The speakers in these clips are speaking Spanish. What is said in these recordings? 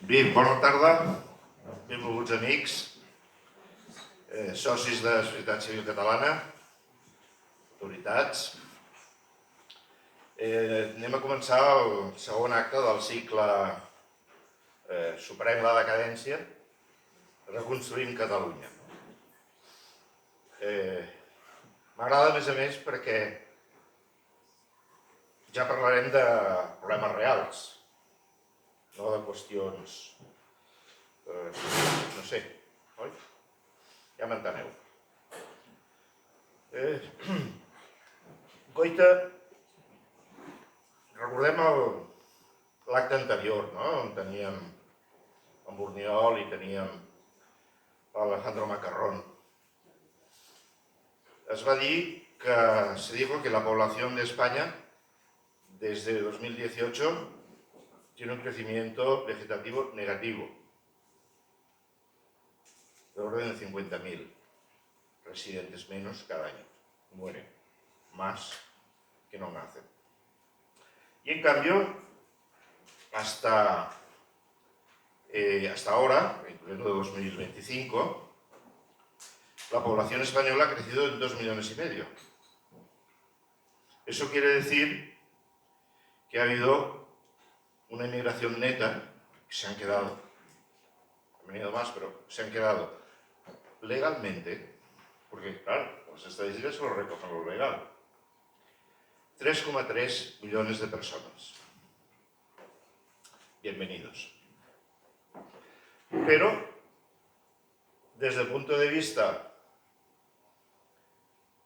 Bé, bona tarda, benvolguts amics, socis de la Societat Civil Catalana, autoritats. Anem a començar el segon acte del cicle Superem la decadència, reconstruint Catalunya. M'agrada, a més, perquè ja parlarem de problemes reals, no de qüestions, no sé, oi? Ja m'enteneu. Goita, recordem l'acte anterior, no? On teníem en Borniol i teníem Alejandro Macarrón. Es va dir que se dijo que la población de España desde 2018 tiene un crecimiento vegetativo negativo, de orden de 50.000 residentes menos cada año. Mueren más que no nacen. Y en cambio, hasta ahora, en pleno de 2025, la población española ha crecido en 2,5 millones. Eso quiere decir que ha habido una inmigración neta, que se han quedado, han venido más, pero se han quedado legalmente, porque claro, las estadísticas solo recogen lo legal, 3,3 millones de personas. Bienvenidos. Pero, desde el punto de vista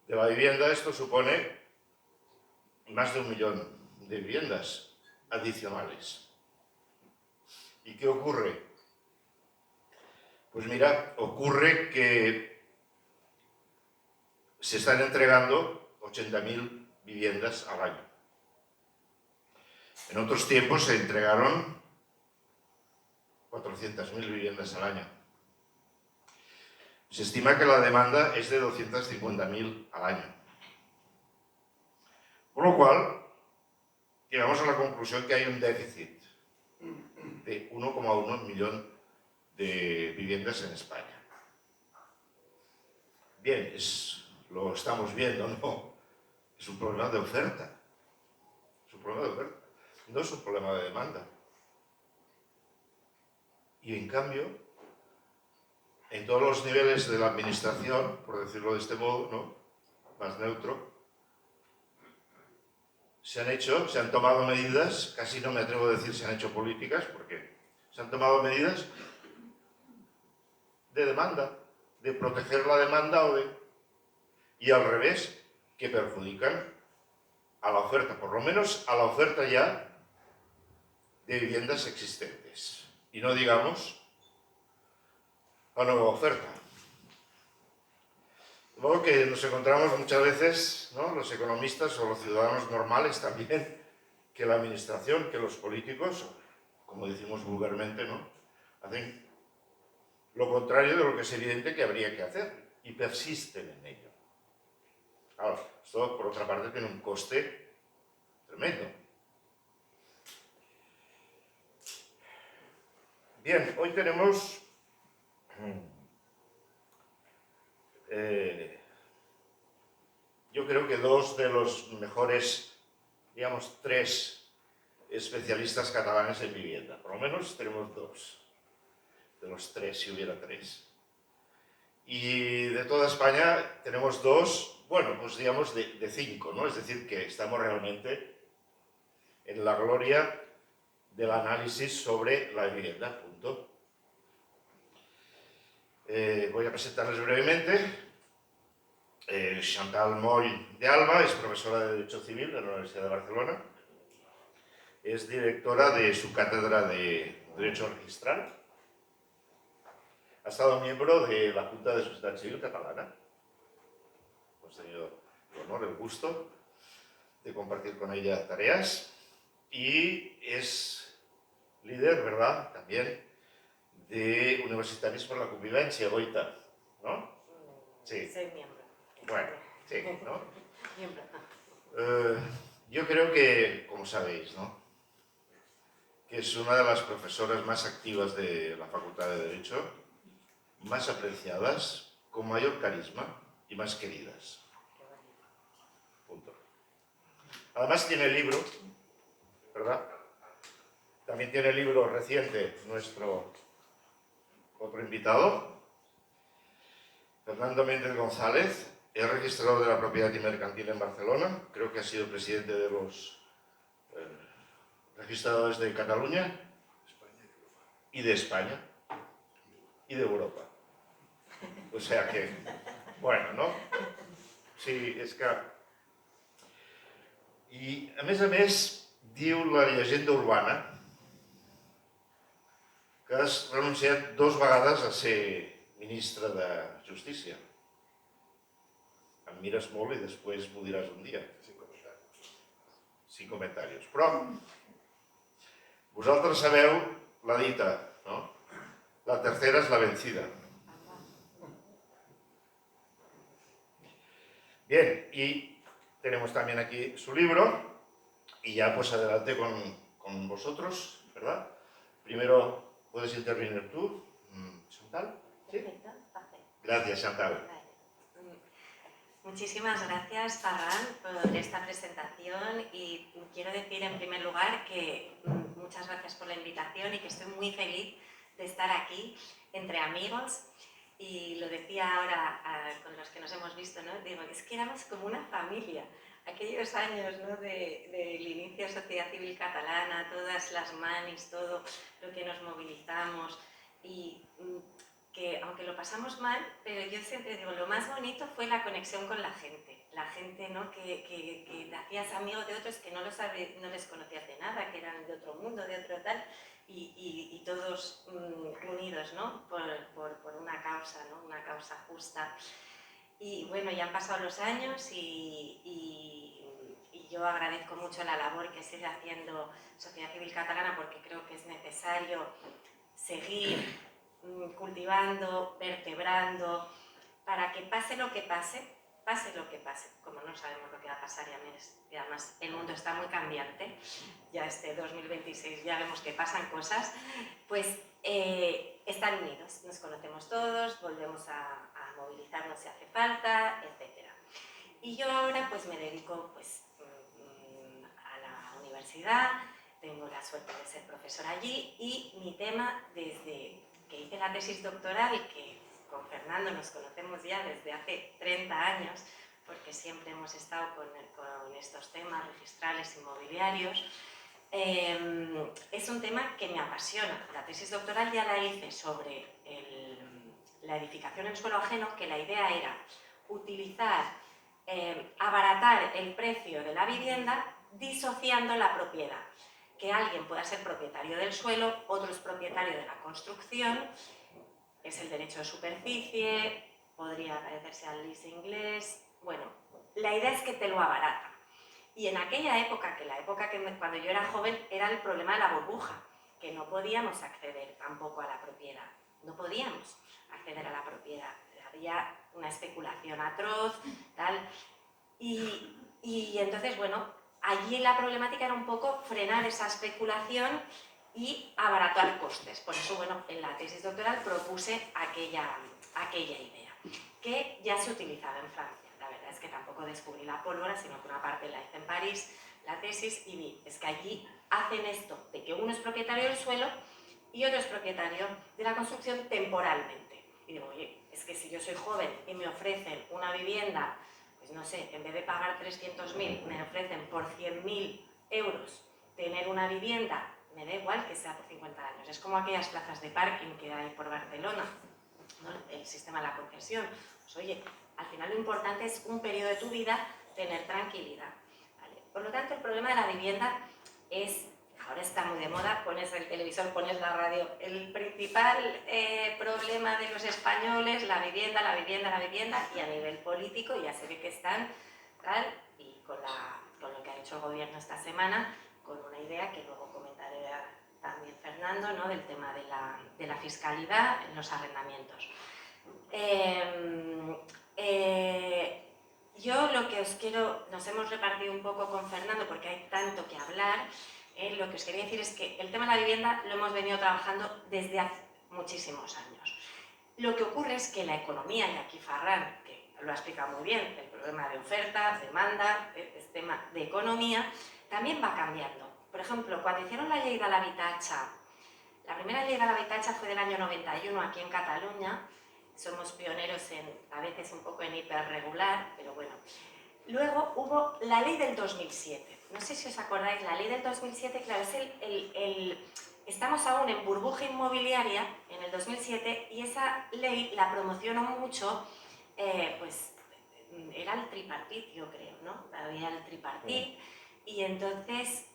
de la vivienda, esto supone más de 1 millón de viviendas adicionales. ¿Y qué ocurre? Pues mira, ocurre que se están entregando 80.000 viviendas al año. En otros tiempos se entregaron 400.000 viviendas al año. Se estima que la demanda es de 250.000 al año. Por lo cual, llegamos a la conclusión que hay un déficit de 1,1 millón de viviendas en España. Bien, lo estamos viendo, ¿no? Es un problema de oferta. Es un problema de oferta. No es un problema de demanda. Y en cambio, en todos los niveles de la administración, por decirlo de este modo, ¿no? Más neutro, se han tomado medidas, casi no me atrevo a decir se han hecho políticas, porque se han tomado medidas de demanda, de proteger la demanda y al revés, que perjudican a la oferta, por lo menos a la oferta ya de viviendas existentes. Y no digamos a nueva oferta. De modo que nos encontramos muchas veces, ¿no? Los economistas o los ciudadanos normales también, que la administración, que los políticos, como decimos vulgarmente, ¿no? Hacen lo contrario de lo que es evidente que habría que hacer y persisten en ello. Claro, esto por otra parte tiene un coste tremendo. Bien, hoy tenemos yo creo que dos de los mejores, digamos, 3 especialistas catalanes en vivienda. Por lo menos tenemos 2, de los 3, si hubiera 3. Y de toda España tenemos 2, bueno, pues digamos de 5, ¿no? Es decir, que estamos realmente en la gloria del análisis sobre la vivienda, punto. Voy a presentarles brevemente. Chantal Moll de Alba es profesora de Derecho Civil de la Universidad de Barcelona. Es directora de su cátedra de Derecho Registral. Ha estado miembro de la Junta de Sociedad Civil Catalana. Hemos tenido el honor, el gusto de compartir con ella tareas. Y es líder, ¿verdad?, también de Universitaris por la Convivencia, Goita, ¿no? Sí. Soy miembro. Bueno, sí, ¿no? Miembro. Yo creo que, como sabéis, ¿no? que es una de las profesoras más activas de la Facultad de Derecho, más apreciadas, con mayor carisma y más queridas. Punto. Además tiene el libro, ¿verdad? También tiene el libro reciente nuestro otro invitado, Fernando Méndez González, es registrador de la propiedad y mercantil en Barcelona, creo que ha sido presidente de los registradores de Cataluña y de España y de Europa. O sea que, bueno, no? Sí, és que... I, a més, diu la llegenda urbana que has renunciat 2 vegades a ser ministre de Justícia. Em mires molt i després m'ho diràs un dia. Sin comentarios. Però vosaltres sabeu la dita, no? La tercera és la vencida. Bien, y tenemos también aquí su libro y ya pues adelante con vosotros, ¿verdad? Primero puedes intervenir tú, Chantal. ¿Sí? Perfecto, perfecto. Gracias, Chantal. Vale. Muchísimas gracias, Ferran, por esta presentación y quiero decir en primer lugar que muchas gracias por la invitación y que estoy muy feliz de estar aquí entre amigos. Y lo decía ahora con los que nos hemos visto, ¿no? Digo, es que éramos como una familia. Aquellos años, ¿no? del inicio de Sociedad Civil Catalana, todas las manis, todo lo que nos movilizamos y que aunque lo pasamos mal, pero yo siempre digo, lo más bonito fue la conexión con la gente, ¿no? que te hacías amigo de otros que no les conocías de nada, que eran de otro mundo, de otro tal, y todos unidos, ¿no? por una causa, ¿no? Una causa justa. Y bueno, ya han pasado los años y yo agradezco mucho la labor que sigue haciendo Sociedad Civil Catalana porque creo que es necesario seguir cultivando, vertebrando, para que pase lo que pase, como no sabemos lo que va a pasar y además el mundo está muy cambiante, ya este 2026 ya vemos que pasan cosas, pues estar unidos, nos conocemos todos, volvemos a movilizarnos si hace falta, etc. Y yo ahora pues me dedico pues, a la universidad, tengo la suerte de ser profesora allí y mi tema desde que hice la tesis doctoral, que con Fernando nos conocemos ya desde hace 30 años, porque siempre hemos estado con estos temas registrales inmobiliarios, es un tema que me apasiona. La tesis doctoral ya la hice sobre la edificación en suelo ajeno, que la idea era utilizar, abaratar el precio de la vivienda disociando la propiedad. Que alguien pueda ser propietario del suelo, otro es propietario de la construcción, es el derecho de superficie, podría parecerse al lease inglés. Bueno, la idea es que te lo abarata. Y en aquella época, cuando yo era joven, era el problema de la burbuja, que no podíamos acceder tampoco a la propiedad, no podíamos acceder a la propiedad, había una especulación atroz, tal, y entonces, bueno, allí la problemática era un poco frenar esa especulación y abaratar costes. Por eso, bueno, en la tesis doctoral propuse aquella idea, que ya se utilizaba en Francia. La verdad es que tampoco descubrí la pólvora, sino que una parte la hice en París, la tesis, y vi, es que allí hacen esto de que uno es propietario del suelo y otro es propietario de la construcción temporalmente. Y digo, oye, es que si yo soy joven y me ofrecen una vivienda, pues no sé, en vez de pagar 300.000, me ofrecen por 100.000 euros tener una vivienda, me da igual que sea por 50 años. Es como aquellas plazas de parking que hay por Barcelona, ¿no? El sistema de la concesión. Pues oye, al final lo importante es un periodo de tu vida tener tranquilidad, ¿vale? Por lo tanto, el problema de la vivienda es, ahora está muy de moda, pones el televisor, pones la radio. El principal problema de los españoles, la vivienda, y a nivel político ya se ve que están tal, y con lo que ha hecho el gobierno esta semana, con una idea que luego comentaré también Fernando, ¿no? Del tema de la fiscalidad en los arrendamientos. Yo lo que os quiero, nos hemos repartido un poco con Fernando porque hay tanto que hablar, Lo que os quería decir es que el tema de la vivienda lo hemos venido trabajando desde hace muchísimos años. Lo que ocurre es que la economía, y aquí Ferran, que lo ha explicado muy bien, el problema de oferta, demanda, el tema de economía, también va cambiando. Por ejemplo, cuando hicieron la ley de l'habitatge, la primera ley de l'habitatge fue del año 91 aquí en Cataluña, somos pioneros a veces un poco en hiperregular, pero bueno. Luego hubo la ley del 2007. No sé si os acordáis, la ley del 2007, claro, es estamos aún en burbuja inmobiliaria en el 2007 y esa ley la promocionó mucho, pues era el tripartit, yo creo, ¿no? Había el tripartit y entonces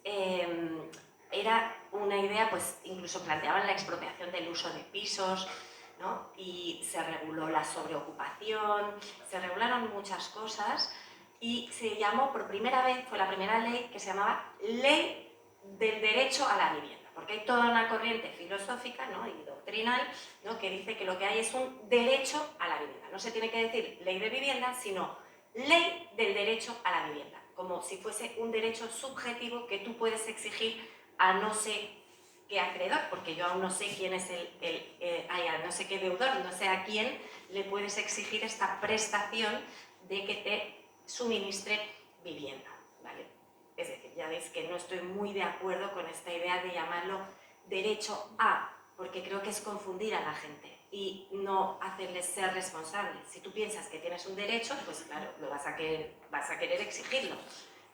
era una idea, pues incluso planteaban la expropiación del uso de pisos, ¿no? Y se reguló la sobreocupación, se regularon muchas cosas y se llamó por primera vez, fue la primera ley que se llamaba Ley del Derecho a la Vivienda, porque hay toda una corriente filosófica, ¿no? Y doctrinal, ¿no? Que dice que lo que hay es un derecho a la vivienda. No se tiene que decir ley de vivienda, sino ley del derecho a la vivienda, como si fuese un derecho subjetivo que tú puedes exigir a no sé qué acreedor, porque yo aún no sé quién es no sé qué deudor, no sé a quién le puedes exigir esta prestación de que te suministre vivienda, ¿vale? Es decir, ya veis que no estoy muy de acuerdo con esta idea de llamarlo derecho a, porque creo que es confundir a la gente y no hacerles ser responsables. Si tú piensas que tienes un derecho, pues claro, vas a querer exigirlo.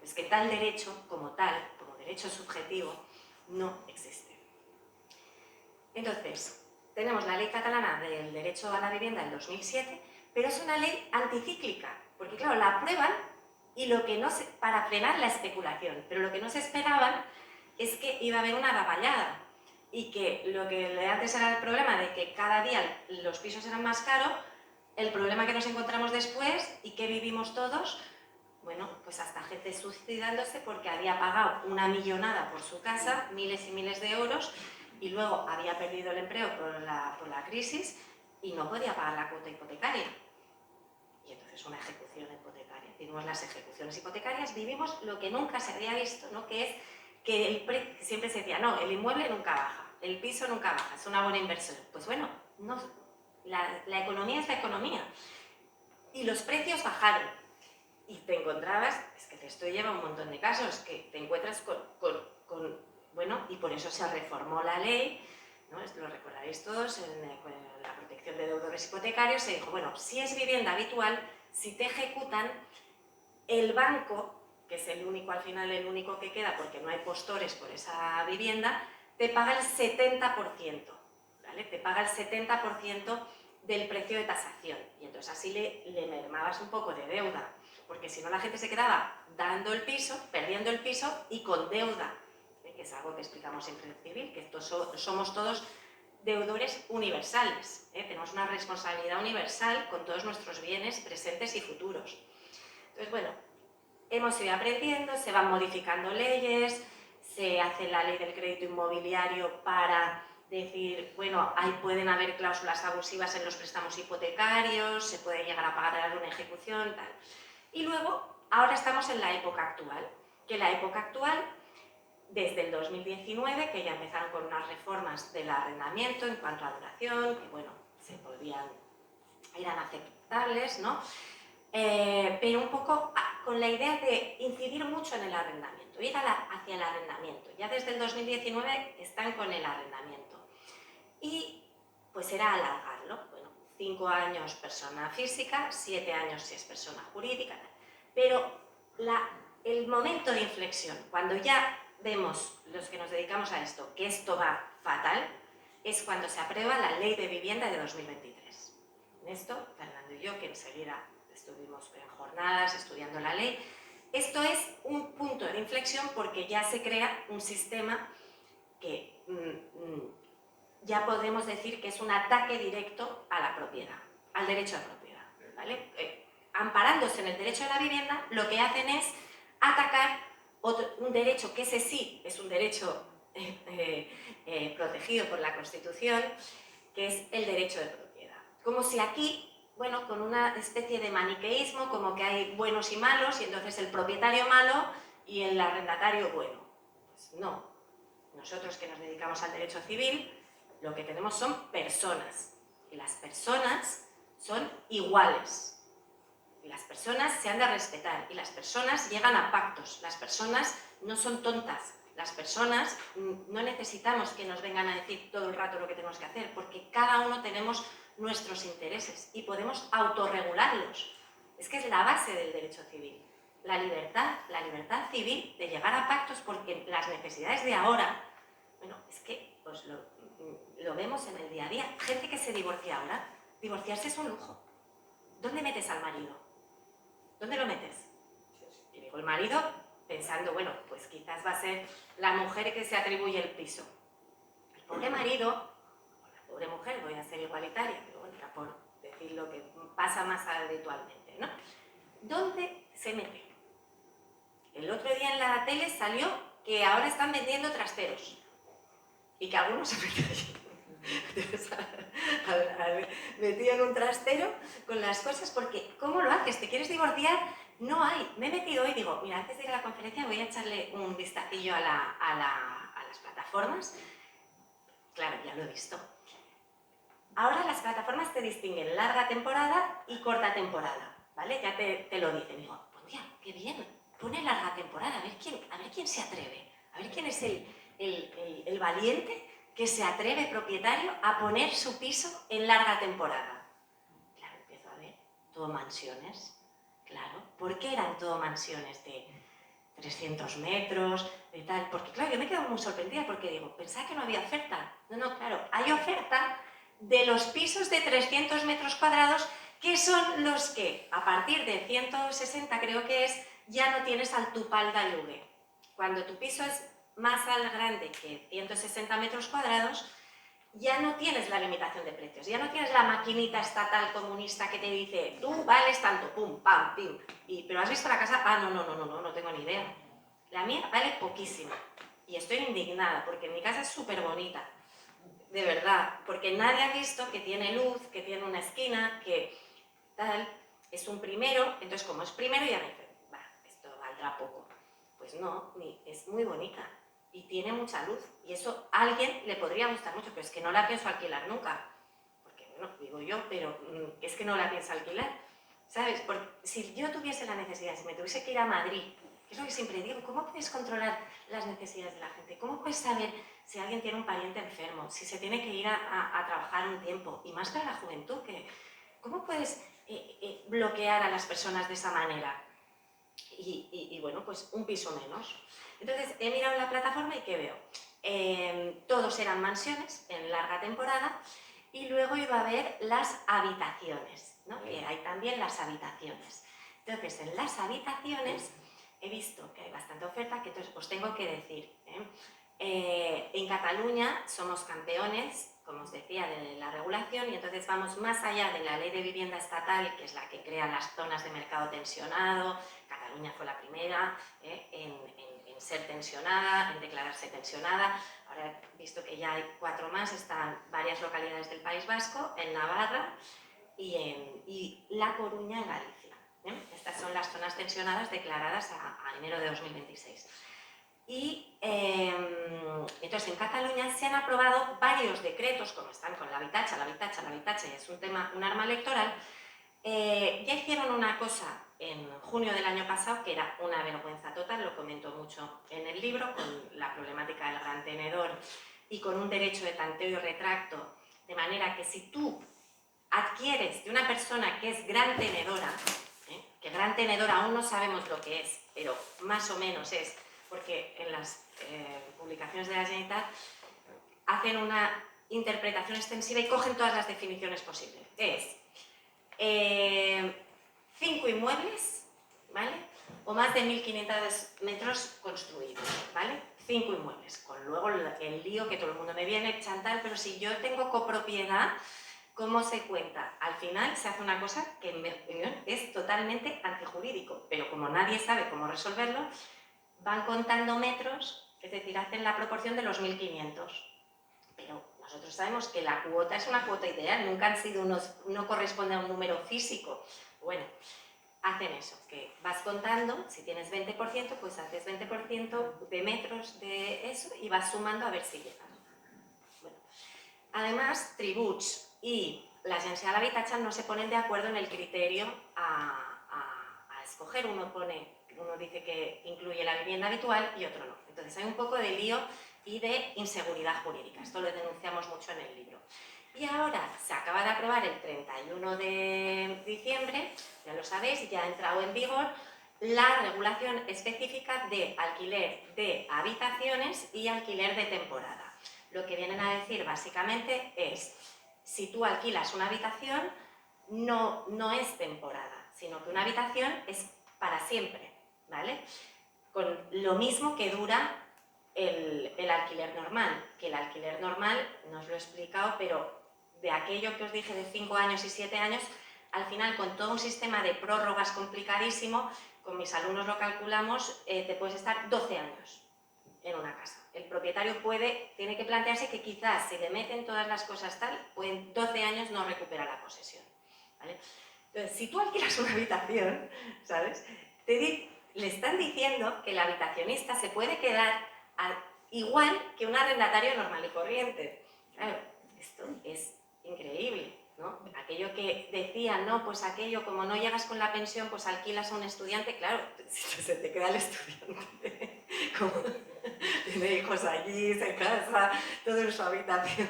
Es que tal derecho, como derecho subjetivo, no existe. Entonces, tenemos la ley catalana del derecho a la vivienda del 2007, pero es una ley anticíclica, porque claro, la aprueban y para frenar la especulación, pero lo que no se esperaban es que iba a haber una raballada y que lo que antes era el problema de que cada día los pisos eran más caros, el problema que nos encontramos después y que vivimos todos, bueno, pues hasta gente suicidándose porque había pagado una millonada por su casa, miles y miles de euros, y luego había perdido el empleo por la crisis y no podía pagar la cuota hipotecaria. Y entonces una ejecución hipotecaria. Vivimos las ejecuciones hipotecarias, vivimos lo que nunca se había visto, ¿no? Que es que siempre se decía, no, el inmueble nunca baja, el piso nunca baja, es una buena inversión. Pues bueno, no, la economía es la economía. Y los precios bajaron. Y te encontrabas, es que esto lleva un montón de casos, que te encuentras bueno, y por eso se reformó la ley, ¿no? Esto lo recordaréis todos, con la protección de deudores hipotecarios, se dijo, bueno, si es vivienda habitual, si te ejecutan, el banco, que es el único, al final el único que queda, porque no hay postores por esa vivienda, te paga el 70%, ¿vale? Te paga el 70% del precio de tasación, y entonces así le mermabas un poco de deuda, porque si no la gente se quedaba dando el piso, perdiendo el piso y con deuda, que es algo que explicamos siempre en civil, que somos todos deudores universales, tenemos una responsabilidad universal con todos nuestros bienes presentes y futuros. Entonces, bueno, hemos ido aprendiendo, se van modificando leyes, se hace la ley del crédito inmobiliario para decir, bueno, ahí pueden haber cláusulas abusivas en los préstamos hipotecarios, se puede llegar a pagar una ejecución, tal. Y luego, ahora estamos en la época actual, que la época actual, desde el 2019, que ya empezaron con unas reformas del arrendamiento en cuanto a duración, que bueno, eran aceptables, ¿no? Pero un poco con la idea de incidir mucho en el arrendamiento, ir hacia el arrendamiento. Ya desde el 2019 están con el arrendamiento. Y pues era alargarlo, bueno, 5 años persona física, 7 años si es persona jurídica, pero el momento de inflexión, cuando ya vemos los que nos dedicamos a esto, que esto va fatal, es cuando se aprueba la Ley de Vivienda de 2023. En esto, Fernando y yo, que enseguida estuvimos en jornadas estudiando la ley, esto es un punto de inflexión porque ya se crea un sistema que ya podemos decir que es un ataque directo a la propiedad, al derecho a propiedad, ¿vale? Amparándose en el derecho a la vivienda, lo que hacen es atacar un derecho que ese sí es un derecho protegido por la Constitución, que es el derecho de propiedad. Como si aquí, bueno, con una especie de maniqueísmo, como que hay buenos y malos, y entonces el propietario malo y el arrendatario bueno. Pues no, nosotros que nos dedicamos al derecho civil, lo que tenemos son personas. Y las personas son iguales. Y las personas se han de respetar. Y las personas llegan a pactos. Las personas no son tontas. Las personas no necesitamos que nos vengan a decir todo el rato lo que tenemos que hacer, porque cada uno tenemos nuestros intereses y podemos autorregularlos. Es que es la base del derecho civil. La libertad civil de llegar a pactos, porque las necesidades de ahora, bueno, es que pues lo vemos en el día a día. Gente que se divorcia ahora, divorciarse es un lujo. ¿Dónde metes al marido? ¿Dónde lo metes? Y digo, el marido pensando, bueno, pues quizás va a ser la mujer que se atribuye el piso. El pobre marido, o la pobre mujer, voy a ser igualitaria, pero bueno, era por decir lo que pasa más habitualmente, ¿no? ¿Dónde se mete? El otro día en la tele salió que ahora están vendiendo trasteros y que algunos se metían un trastero con las cosas, porque ¿cómo lo haces? ¿Te quieres divorciar? No hay. Me he metido hoy y digo, mira, antes de ir a la conferencia voy a echarle un vistacillo a las plataformas. Claro, ya lo he visto. Ahora las plataformas te distinguen larga temporada y corta temporada, ¿vale? Ya te lo dicen. Digo, pues mira, qué bien, pone larga temporada, a ver quién se atreve, a ver quién es el valiente que se atreve, propietario, a poner su piso en larga temporada. Claro, empiezo a ver, todo mansiones, claro. ¿Por qué eran todo mansiones de 300 metros, de tal? Porque claro, yo me he quedado muy sorprendida porque digo, pensaba que no había oferta. No, claro, hay oferta de los pisos de 300 metros cuadrados, que son los que, a partir de 160 creo que es, ya no tienes al tupal de lugue. Cuando tu piso es más grande que 160 metros cuadrados, ya no tienes la limitación de precios, ya no tienes la maquinita estatal comunista que te dice, tú vales tanto, pum, pam, pim. ¿Pero has visto la casa? Ah, no tengo ni idea. La mía vale poquísimo. Y estoy indignada, porque mi casa es súper bonita. De verdad, porque nadie ha visto que tiene luz, que tiene una esquina, que tal, es un primero, entonces como es primero ya me dicen, va, esto valdrá poco. Pues no, es muy bonita y tiene mucha luz y eso a alguien le podría gustar mucho, pero es que no la pienso alquilar nunca, porque bueno, digo yo, pero es que no la pienso alquilar, ¿sabes? Porque si yo tuviese la necesidad, si me tuviese que ir a Madrid, que es lo que siempre digo, ¿cómo puedes controlar las necesidades de la gente? ¿Cómo puedes saber si alguien tiene un pariente enfermo, si se tiene que ir a trabajar un tiempo? Y más para la juventud, ¿cómo puedes bloquear a las personas de esa manera? Y bueno, pues un piso menos. Entonces he mirado la plataforma y ¿qué veo? Todos eran mansiones en larga temporada y luego iba a ver las habitaciones, ¿no? Que hay también las habitaciones. Entonces en las habitaciones he visto que hay bastante oferta, que entonces os tengo que decir, en Cataluña somos campeones, como os decía, de la regulación, y entonces vamos más allá de la ley de vivienda estatal, que es la que crea las zonas de mercado tensionado. Cataluña fue la primera en ser tensionada, en declararse tensionada. Ahora he visto que ya hay 4 más, están varias localidades del País Vasco, en Navarra y La Coruña en Galicia. Estas son las zonas tensionadas declaradas a enero de 2026. Y entonces en Cataluña se han aprobado varios decretos, como están con la Habitatge, y es un arma electoral. Ya hicieron una cosa en junio del año pasado que era una vergüenza total, lo comento mucho en el libro, con la problemática del gran tenedor y con un derecho de tanteo y retracto, de manera que si tú adquieres de una persona que es gran tenedora, que gran tenedora aún no sabemos lo que es, pero más o menos es, porque en las publicaciones de la Generalitat hacen una interpretación extensiva y cogen todas las definiciones posibles. Es 5 inmuebles, ¿vale? O más de 1.500 metros construidos, ¿vale? 5 inmuebles, con luego el lío que todo el mundo me viene, Chantal, pero si yo tengo copropiedad, ¿cómo se cuenta? Al final se hace una cosa que en mi opinión es totalmente antijurídico, pero como nadie sabe cómo resolverlo, van contando metros, es decir, hacen la proporción de los 1.500. Pero nosotros sabemos que la cuota es una cuota ideal, nunca han sido no corresponde a un número físico. Bueno, hacen eso, que vas contando, si tienes 20%, pues haces 20% de metros de eso y vas sumando a ver si llegas. Bueno. Además, tributs y l'Agència de l'Habitatge no se ponen de acuerdo en el criterio a escoger. Uno dice que incluye la vivienda habitual y otro no. Entonces hay un poco de lío y de inseguridad jurídica. Esto lo denunciamos mucho en el libro. Y ahora se acaba de aprobar el 31 de diciembre, ya lo sabéis, ya ha entrado en vigor la regulación específica de alquiler de habitaciones y alquiler de temporada. Lo que vienen a decir básicamente es, si tú alquilas una habitación, no es temporada, sino que una habitación es para siempre, ¿vale? Con lo mismo que dura el alquiler normal, que el alquiler normal, no os lo he explicado, pero de aquello que os dije de 5 años y 7 años, al final con todo un sistema de prórrogas complicadísimo, con mis alumnos lo calculamos, te puedes estar 12 años en una casa. El propietario tiene que plantearse que quizás si le meten todas las cosas tal, pues en 12 años no recupera la posesión, ¿vale? Entonces, si tú alquilas una habitación, ¿sabes? Le están diciendo que el habitacionista se puede quedar igual que un arrendatario normal y corriente. Claro, esto es increíble, ¿no? Aquello que decían, no, pues aquello, como no llegas con la pensión, pues alquilas a un estudiante, claro, se te queda el estudiante, como tiene hijos allí, se casa, todo en su habitación,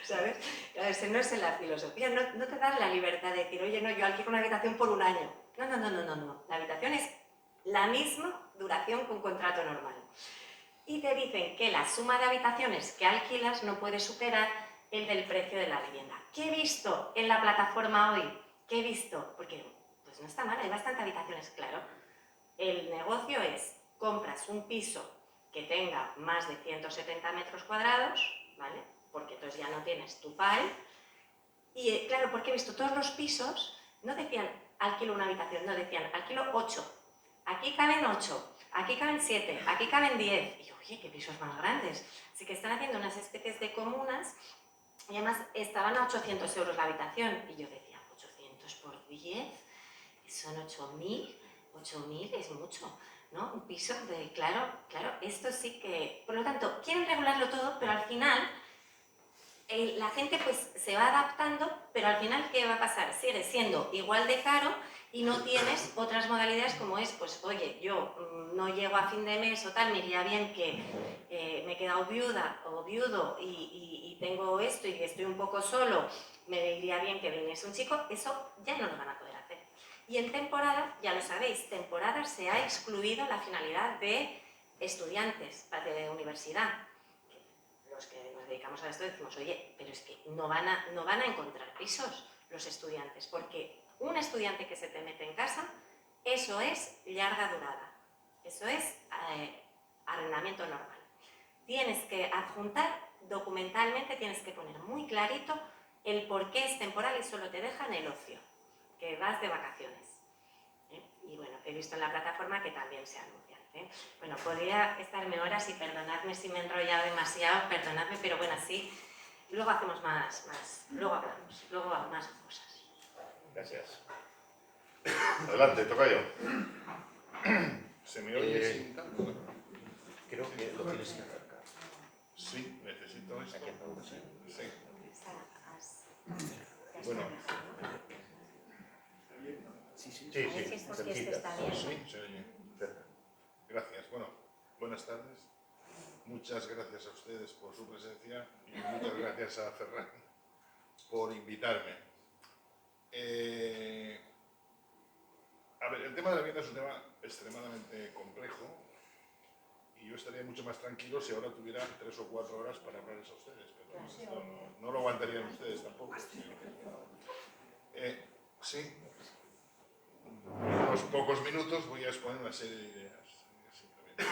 ¿sabes? Claro, esa no es la filosofía, no te das la libertad de decir, oye, no, yo alquilo una habitación por un año. No, la habitación es la misma duración que un contrato normal. Y te dicen que la suma de habitaciones que alquilas no puede superar el del precio de la vivienda. ¿Qué he visto en la plataforma hoy? ¿Qué he visto? Porque pues no está mal, hay bastantes habitaciones, claro. El negocio es, compras un piso que tenga más de 170 metros cuadrados, ¿vale? Porque entonces ya no tienes tu PAL. Y claro, porque he visto todos los pisos, no decían alquilo una habitación, no decían alquilo 8. Aquí caben 8, aquí caben 7, aquí caben 10. Y yo, oye, qué pisos más grandes. Así que están haciendo unas especies de comunas y además estaban a 800 euros la habitación. Y yo decía, 800 por 10, son 8.000. 8.000 es mucho, ¿no? Un piso de, claro, esto sí que... Por lo tanto, quieren regularlo todo, pero al final la gente pues se va adaptando, pero al final, ¿qué va a pasar? Sigue siendo igual de caro y no tienes otras modalidades como es, pues, oye, yo no llego a fin de mes o tal, me iría bien que me he quedado viuda o viudo y tengo esto y estoy un poco solo, me iría bien que viniese un chico, eso ya no lo van a poder hacer. Y en temporada, ya lo sabéis, temporada se ha excluido la finalidad de estudiantes de universidad. Los que nos dedicamos a esto decimos, oye, pero es que no van a encontrar pisos los estudiantes, porque un estudiante que se te mete en casa, eso es larga durada, eso es arrendamiento normal. Tienes que adjuntar documentalmente, tienes que poner muy clarito el por qué es temporal y solo te dejan el ocio, que vas de vacaciones. Y bueno, he visto en la plataforma que también se anuncian. Bueno, podría estarme horas y perdonadme si me he enrollado demasiado, perdonadme, pero bueno, así luego hacemos luego hablamos, luego más cosas. Gracias. Adelante, toca yo. ¿Se me oye sin tanto? Creo que lo tienes que acercar. Sí, necesito esto. Aquí abajo, sí. Sí. Ya Bueno. Sí. A ver si es porque este está bien. Sí, se oye. Gracias. Bueno, buenas tardes. Muchas gracias a ustedes por su presencia y muchas gracias a Ferran por invitarme. A ver, el tema de la vivienda es un tema extremadamente complejo y yo estaría mucho más tranquilo si ahora tuviera 3 o 4 horas para hablarles a ustedes, pero no lo aguantarían ustedes tampoco. Sí. En unos pocos minutos voy a exponer una serie de ideas. Simplemente.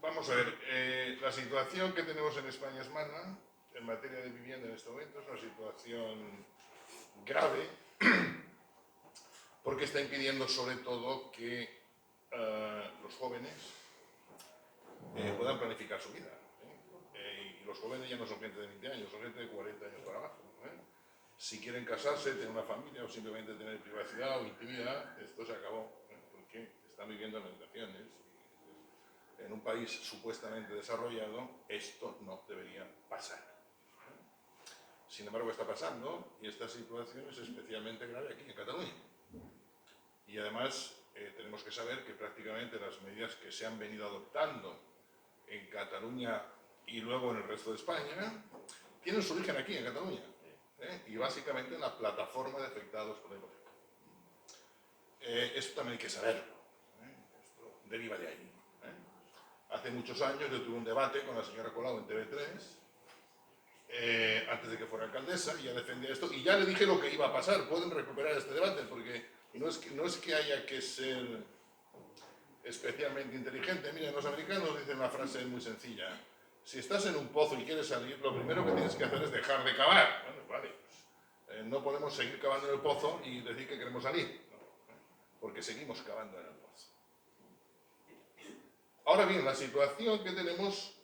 Vamos a ver, la situación que tenemos en España es mala en materia de vivienda en este momento, es una situación grave porque está impidiendo sobre todo que los jóvenes puedan planificar su vida. Y los jóvenes ya no son gente de 20 años, son gente de 40 años para abajo. Si quieren casarse, tener una familia o simplemente tener privacidad o intimidad, esto se acabó, porque están viviendo en habitaciones. En un país supuestamente desarrollado, esto no debería pasar. Sin embargo, está pasando y esta situación es especialmente grave aquí en Cataluña. Y además tenemos que saber que prácticamente las medidas que se han venido adoptando en Cataluña y luego en el resto de España tienen su origen aquí en Cataluña. Y básicamente en la plataforma de afectados por la hipoteca. Esto también hay que saberlo. Esto deriva de ahí. Hace muchos años yo tuve un debate con la señora Colau en TV3, antes de que fuera alcaldesa, y ella defendía esto, y ya le dije lo que iba a pasar. Pueden recuperar este debate, porque no es que haya que ser especialmente inteligente. Miren, los americanos dicen una frase muy sencilla: si estás en un pozo y quieres salir, lo primero que tienes que hacer es dejar de cavar. Bueno, vale, pues, no podemos seguir cavando en el pozo y decir que queremos salir, ¿no? Porque seguimos cavando en el pozo. Ahora bien, la situación que tenemos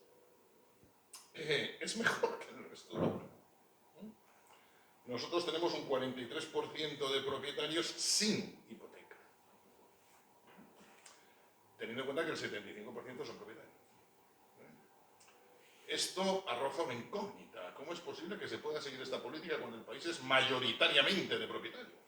es mejor que en el resto de Europa. Nosotros tenemos un 43% de propietarios sin hipoteca, teniendo en cuenta que el 75% son propietarios. Esto arroja una incógnita. ¿Cómo es posible que se pueda seguir esta política cuando el país es mayoritariamente de propietarios?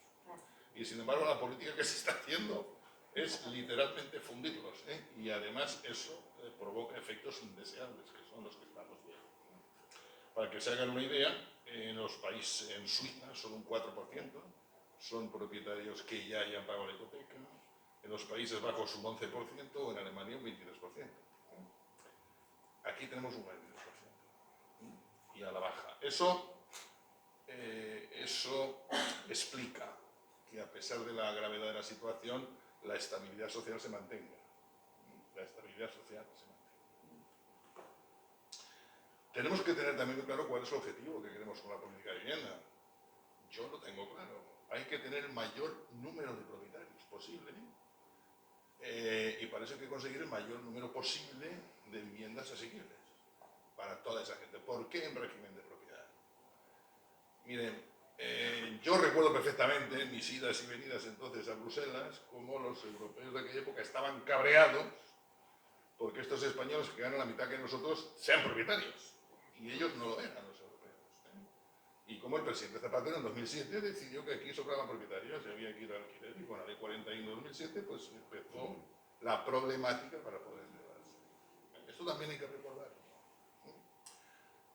Y sin embargo la política que se está haciendo es literalmente fundirlos, y además eso provoca efectos indeseables, que son los que estamos viendo. Para que se hagan una idea, en los países, en Suiza, solo un 4% son propietarios que ya hayan pagado la hipoteca, en los Países Bajos un 11% o en Alemania un 23%. Aquí tenemos un 22% y a la baja. Eso explica que a pesar de la gravedad de la situación, la estabilidad social se mantenga. La estabilidad social se mantenga. Tenemos que tener también claro cuál es el objetivo que queremos con la política de vivienda. Yo lo tengo claro. Hay que tener el mayor número de propietarios posible. Y para eso hay que conseguir el mayor número posible de viviendas asequibles para toda esa gente. ¿Por qué en régimen de propiedad? Miren, yo recuerdo perfectamente mis idas y venidas entonces a Bruselas, como los europeos de aquella época estaban cabreados porque estos españoles que ganan la mitad que nosotros sean propietarios, y ellos no lo eran, los europeos. Y como el presidente Zapatero en 2007 decidió que aquí sobraban propietarios y había que ir al alquiler, y con la ley 41 de 2007 pues empezó la problemática para poder llevarse. Esto también hay que recordar.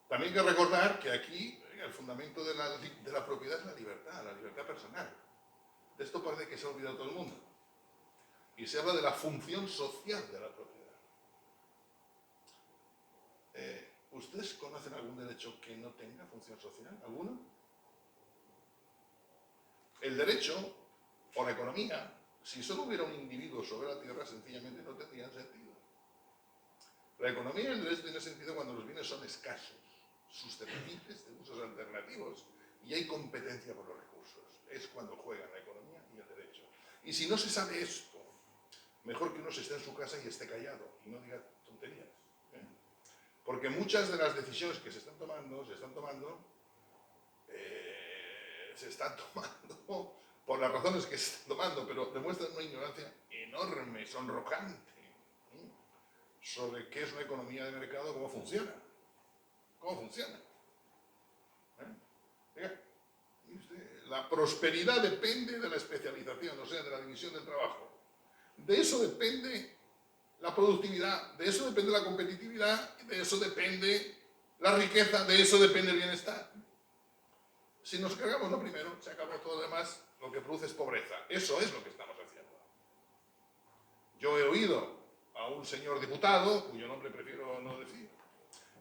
También hay que recordar que aquí el fundamento de la propiedad es la libertad personal. De esto parece que se ha olvidado todo el mundo. Y se habla de la función social de la propiedad. ¿Ustedes conocen algún derecho que no tenga función social? ¿Alguno? El derecho o la economía, si solo hubiera un individuo sobre la tierra, sencillamente no tendrían sentido. La economía y el derecho tienen sentido cuando los bienes son escasos, susceptibles de usos alternativos y hay competencia por los recursos. Es cuando juegan la economía y el derecho. Y si no se sabe esto, mejor que uno se esté en su casa y esté callado y no diga tonterías. Porque muchas de las decisiones que se están tomando por las razones que se están tomando, pero demuestran una ignorancia enorme, sonrojante, sobre qué es una economía de mercado, cómo funciona. La prosperidad depende de la especialización, o sea, de la división del trabajo. De eso depende la productividad, de eso depende la competitividad, de eso depende la riqueza, de eso depende el bienestar. Si nos cargamos lo primero, se acabó todo lo demás, lo que produce es pobreza. Eso es lo que estamos haciendo. Yo he oído a un señor diputado, cuyo nombre prefiero no decir,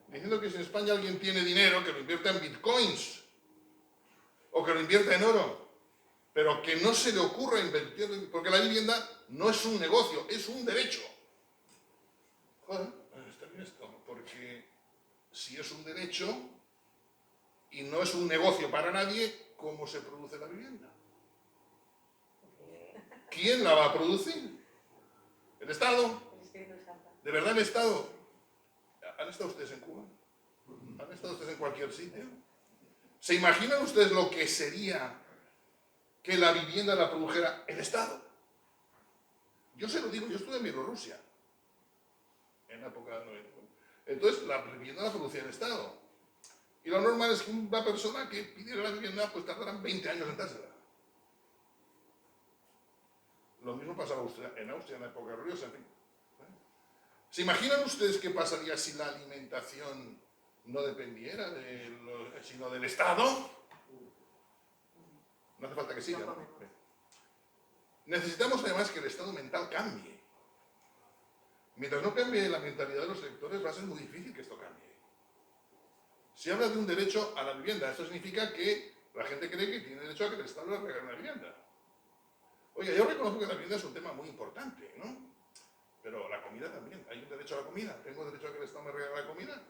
diciendo que si en España alguien tiene dinero, que lo invierta en bitcoins, o que lo invierta en oro, pero que no se le ocurra invertir, porque la vivienda no es un negocio, es un derecho. Joder, está bien esto, porque si es un derecho y no es un negocio para nadie, ¿cómo se produce la vivienda? ¿Quién la va a producir? ¿El Estado? ¿De verdad el Estado? ¿Han estado ustedes en Cuba? ¿Han estado ustedes en cualquier sitio? ¿Se imaginan ustedes lo que sería que la vivienda la produjera el Estado? Yo se lo digo, yo estuve en Bielorrusia, en la época del 90. Entonces, la vivienda la producía el Estado. Y lo normal es que una persona que pidiera la vivienda, pues tardarán 20 años en dársela. Lo mismo pasaba en Austria en la época gloriosa, en fin. ¿Se imaginan ustedes qué pasaría si la alimentación no dependiera sino del Estado? No hace falta que siga, ¿no? Necesitamos además que el estado mental cambie. Mientras no cambie la mentalidad de los electores, va a ser muy difícil que esto cambie. Se habla de un derecho a la vivienda. Esto significa que la gente cree que tiene derecho a que el Estado le regale una vivienda. Oye, yo reconozco que la vivienda es un tema muy importante, ¿no? Pero la comida también. Hay un derecho a la comida. ¿Tengo derecho a que el Estado me regale la comida?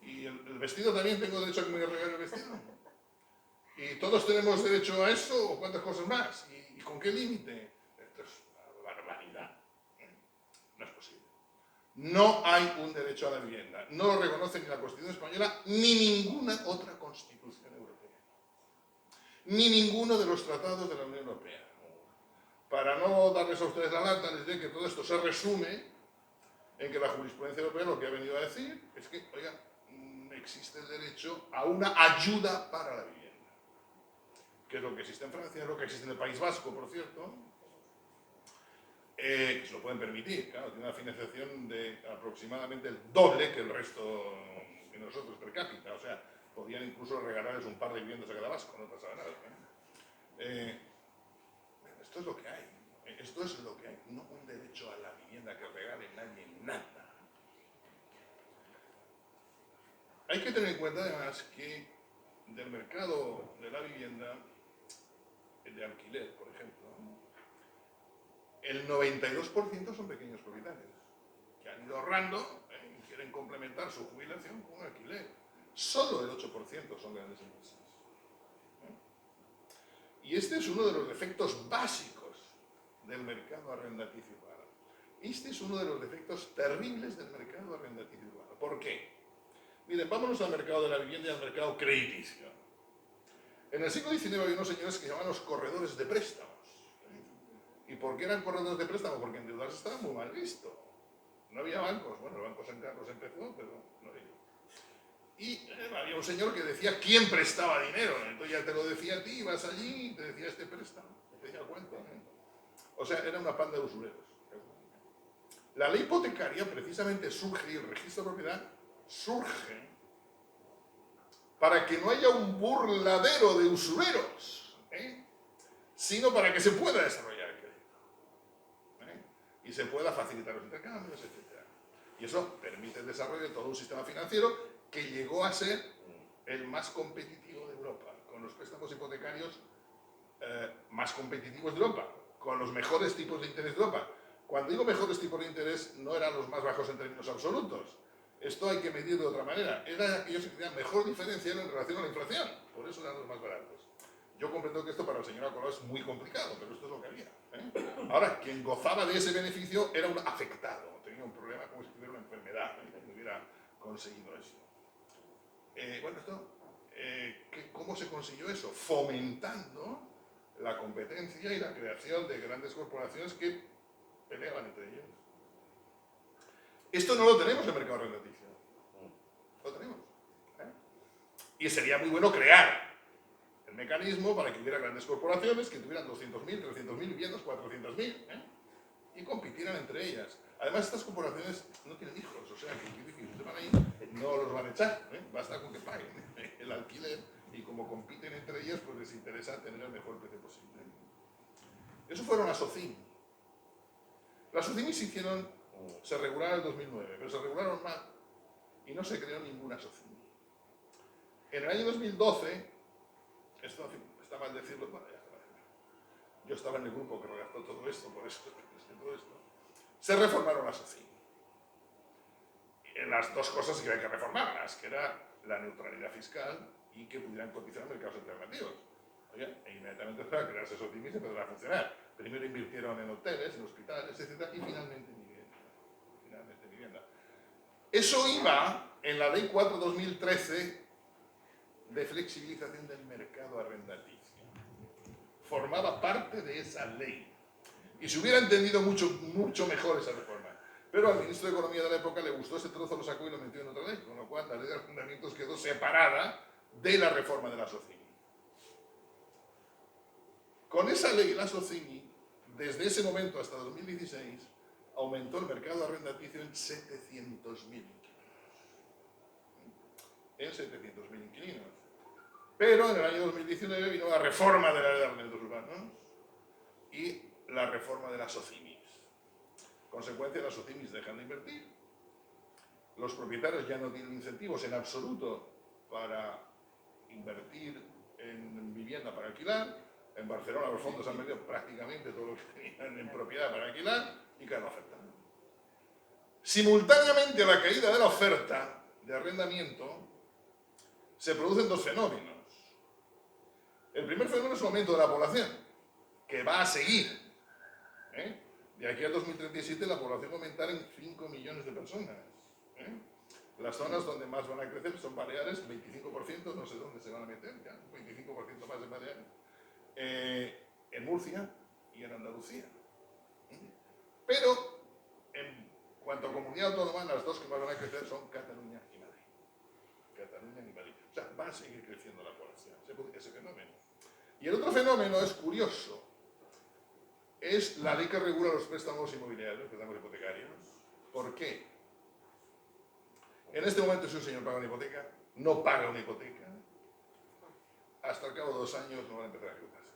Y el vestido también, ¿tengo derecho a que me regale el vestido? ¿Y todos tenemos derecho a eso o cuántas cosas más? ¿Y con qué límite? Esto es una barbaridad. No es posible. No hay un derecho a la vivienda. No lo reconoce ni la Constitución española ni ninguna otra Constitución europea. Ni ninguno de los tratados de la Unión Europea. Para no darles a ustedes la lata, les diré que todo esto se resume en que la jurisprudencia europea lo que ha venido a decir es que, oigan, existe el derecho a una ayuda para la vivienda. Que es lo que existe en Francia, es lo que existe en el País Vasco, por cierto, que se lo pueden permitir, claro, tiene una financiación de aproximadamente el doble que el resto que nosotros per cápita, o sea, podían incluso regalarles un par de viviendas a cada vasco, no pasaba nada. Esto es lo que hay, esto es lo que hay, no un derecho a la vivienda que regale nadie nada. Hay que tener en cuenta además que del mercado de la vivienda, de alquiler, por ejemplo, el 92% son pequeños propietarios que han ido ahorrando y quieren complementar su jubilación con un alquiler. Solo el 8% son grandes empresas. Y este es uno de los defectos básicos del mercado arrendaticio urbano. Este es uno de los defectos terribles del mercado arrendaticio urbano. ¿Por qué? Miren, vámonos al mercado de la vivienda y al mercado crediticio. En el siglo XIX había unos señores que llamaban los corredores de préstamos. ¿Y por qué eran corredores de préstamos? Porque endeudarse estaba muy mal visto. No había bancos. Bueno, el Banco San Carlos empezó, pero no había. Y había un señor que decía quién prestaba dinero. Entonces ya te lo decía a ti, ibas allí y te decía este préstamo. Te decía el cuento. O sea, era una panda de usureros. La ley hipotecaria precisamente surge, y el registro de propiedad surge para que no haya un burladero de usureros, sino para que se pueda desarrollar el crédito y se pueda facilitar los intercambios, etc. Y eso permite el desarrollo de todo un sistema financiero que llegó a ser el más competitivo de Europa, con los préstamos hipotecarios más competitivos de Europa, con los mejores tipos de interés de Europa. Cuando digo mejores tipos de interés, no eran los más bajos en términos absolutos. Esto hay que medir de otra manera. Era aquellos que tenían mejor diferencial en relación a la inflación. Por eso eran los más baratos. Yo comprendo que esto para el señor Acolau es muy complicado, pero esto es lo que había. Ahora, quien gozaba de ese beneficio era un afectado. Tenía un problema como si tuviera una enfermedad, que hubiera conseguido eso. Bueno, ¿cómo se consiguió eso? Fomentando la competencia y la creación de grandes corporaciones que peleaban entre ellos. Esto no lo tenemos en el mercado arrendaticio. Lo tenemos. Y sería muy bueno crear el mecanismo para que hubiera grandes corporaciones que tuvieran 200.000, 300.000 viviendas, 400.000, y compitieran entre ellas. Además, estas corporaciones no tienen hijos, o sea, que ustedes van ahí, no los van a echar, basta con que paguen el alquiler, y como compiten entre ellas, pues les interesa tener el mejor precio posible. Eso fueron las SOCIMI. Las SOCIMI se regularon en el 2009, pero se regularon mal y no se creó ninguna SOCIMI. En el año 2012, esto está mal decirlo, bueno, ya está mal. Yo estaba en el grupo que redactó todo esto, por eso todo esto. Se reformaron las SOCIMI. Las dos cosas que había que reformarlas, que era la neutralidad fiscal y que pudieran cotizar en mercados alternativos. Oye, e inmediatamente para crearse SOCIMI se empezó a funcionar. Primero invirtieron en hoteles, en hospitales, etc. Y finalmente en vivienda. Eso iba en la Ley 4/2013 de flexibilización del mercado arrendaticio. Formaba parte de esa ley. Y se hubiera entendido mucho mejor esa reforma. Pero al ministro de Economía de la época le gustó ese trozo, lo sacó y lo metió en otra ley, con lo cual la ley de arrendamientos quedó separada de la reforma de la SOCIMI. Con esa ley, la SOCIMI, desde ese momento hasta 2016, aumentó el mercado arrendaticio en 700.000 inquilinos. En 700.000 inquilinos. Pero en el año 2019 vino la reforma de la ley de arrendamientos urbanos y la reforma de las SOCIMIs. Consecuencia, las SOCIMIs dejan de invertir, los propietarios ya no tienen incentivos en absoluto para invertir en vivienda para alquilar. En Barcelona los fondos han vendido prácticamente todo lo que tenían en propiedad para alquilar y cae la oferta. Simultáneamente a la caída de la oferta de arrendamiento se producen dos fenómenos. El primer fenómeno es el aumento de la población, que va a seguir. De aquí al 2037 la población va a aumentar en 5 millones de personas. Las zonas donde más van a crecer son Baleares, 25%, no sé dónde se van a meter, ya, 25% más en Baleares. En Murcia y en Andalucía. Pero, en cuanto a comunidad autónoma, las dos que más van a crecer son Cataluña y Madrid. Cataluña y Madrid. O sea, va a seguir creciendo la población, ese fenómeno. Y el otro fenómeno es curioso. Es la ley que regula los préstamos inmobiliarios, préstamos hipotecarios. ¿Por qué? En este momento, si un señor paga una hipoteca, no paga una hipoteca, hasta el cabo de 2 años no va a empezar a ejecutarse.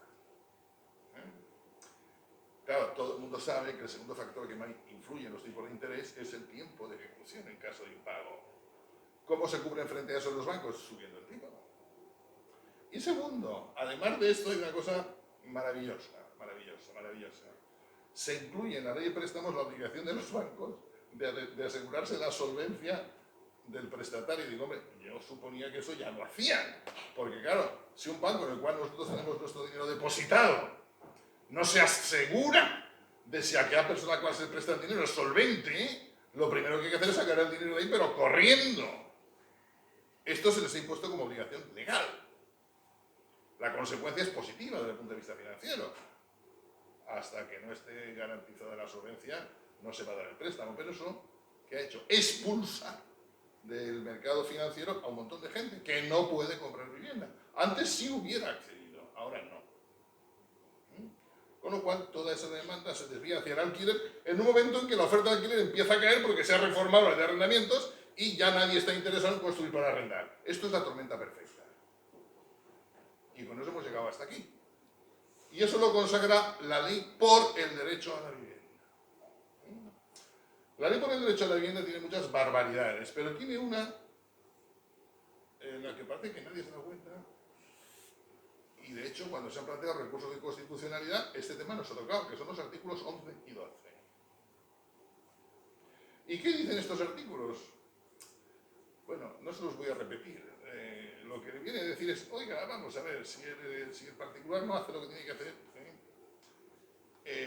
Claro, todo el mundo sabe que el segundo factor que más influye en los tipos de interés es el tiempo de ejecución en caso de impago. ¿Cómo se cubren frente a eso los bancos? Subiendo el tipo. Y segundo, además de esto hay una cosa maravillosa. Se incluye en la ley de préstamos la obligación de los bancos de asegurarse la solvencia del prestatario. Y digo, hombre, yo suponía que eso ya lo hacían. Porque claro, si un banco en el cual nosotros tenemos nuestro dinero depositado no se asegura de si aquella persona a la cual se presta el dinero es solvente, lo primero que hay que hacer es sacar el dinero de ahí, pero corriendo. Esto se les ha impuesto como obligación legal. La consecuencia es positiva desde el punto de vista financiero. Hasta que no esté garantizada la solvencia, no se va a dar el préstamo. Pero eso, ¿qué ha hecho? Expulsa del mercado financiero a un montón de gente que no puede comprar vivienda. Antes sí hubiera accedido, ahora no. Con lo cual, toda esa demanda se desvía hacia el alquiler en un momento en que la oferta de alquiler empieza a caer porque se ha reformado la ley de arrendamientos y ya nadie está interesado en construir para arrendar. Esto es la tormenta perfecta. Y con eso hemos llegado hasta aquí. Y eso lo consagra la ley por el derecho a la vivienda. La ley por el derecho a la vivienda tiene muchas barbaridades, pero tiene una en la que parece que nadie se da cuenta. Y de hecho, cuando se han planteado recursos de inconstitucionalidad, este tema nos ha tocado, que son los artículos 11 y 12. ¿Y qué dicen estos artículos? Bueno, no se los voy a repetir. Lo que viene a decir es, oiga, vamos a ver, si el particular no hace lo que tiene que hacer,